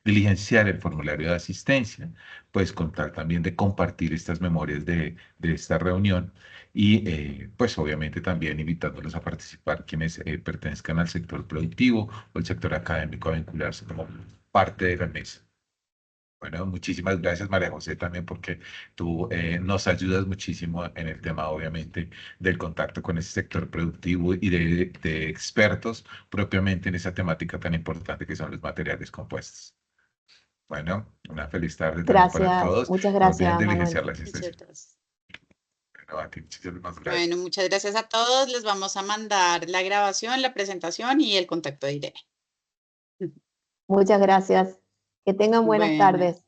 diligenciar el formulario de asistencia, pues con tal también de compartir estas memorias de esta reunión, y pues obviamente también invitándolos a participar quienes pertenezcan al sector productivo o el sector académico, a vincularse como parte de la mesa. Bueno, muchísimas gracias, María José, también porque tú nos ayudas muchísimo en el tema, obviamente, del contacto con ese sector productivo y de expertos propiamente en esa temática tan importante que son los materiales compuestos. Bueno, una feliz tarde también para Gracias, todos. muchas No olviden gracias, Manuel. diligenciar la Muchas asistencia. gracias. Bueno, a ti, muchísimas Bueno, gracias. muchas gracias a todos. Les vamos a mandar la grabación, la presentación y el contacto de Irene. Muchas gracias. Que tengan buenas Bueno, tardes.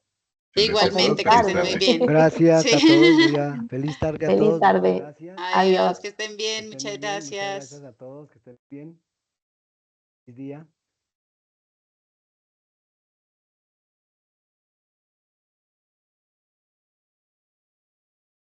Gracias a todos. igualmente, que Feliz estén muy tarde. bien. Gracias a todos, Sí. Julia. Feliz tarde a Feliz todos, muchas tarde. gracias. Adiós, Adiós. que estén Que bien. estén Muchas muy bien, muchas gracias. gracias a todos, que estén bien. Feliz día.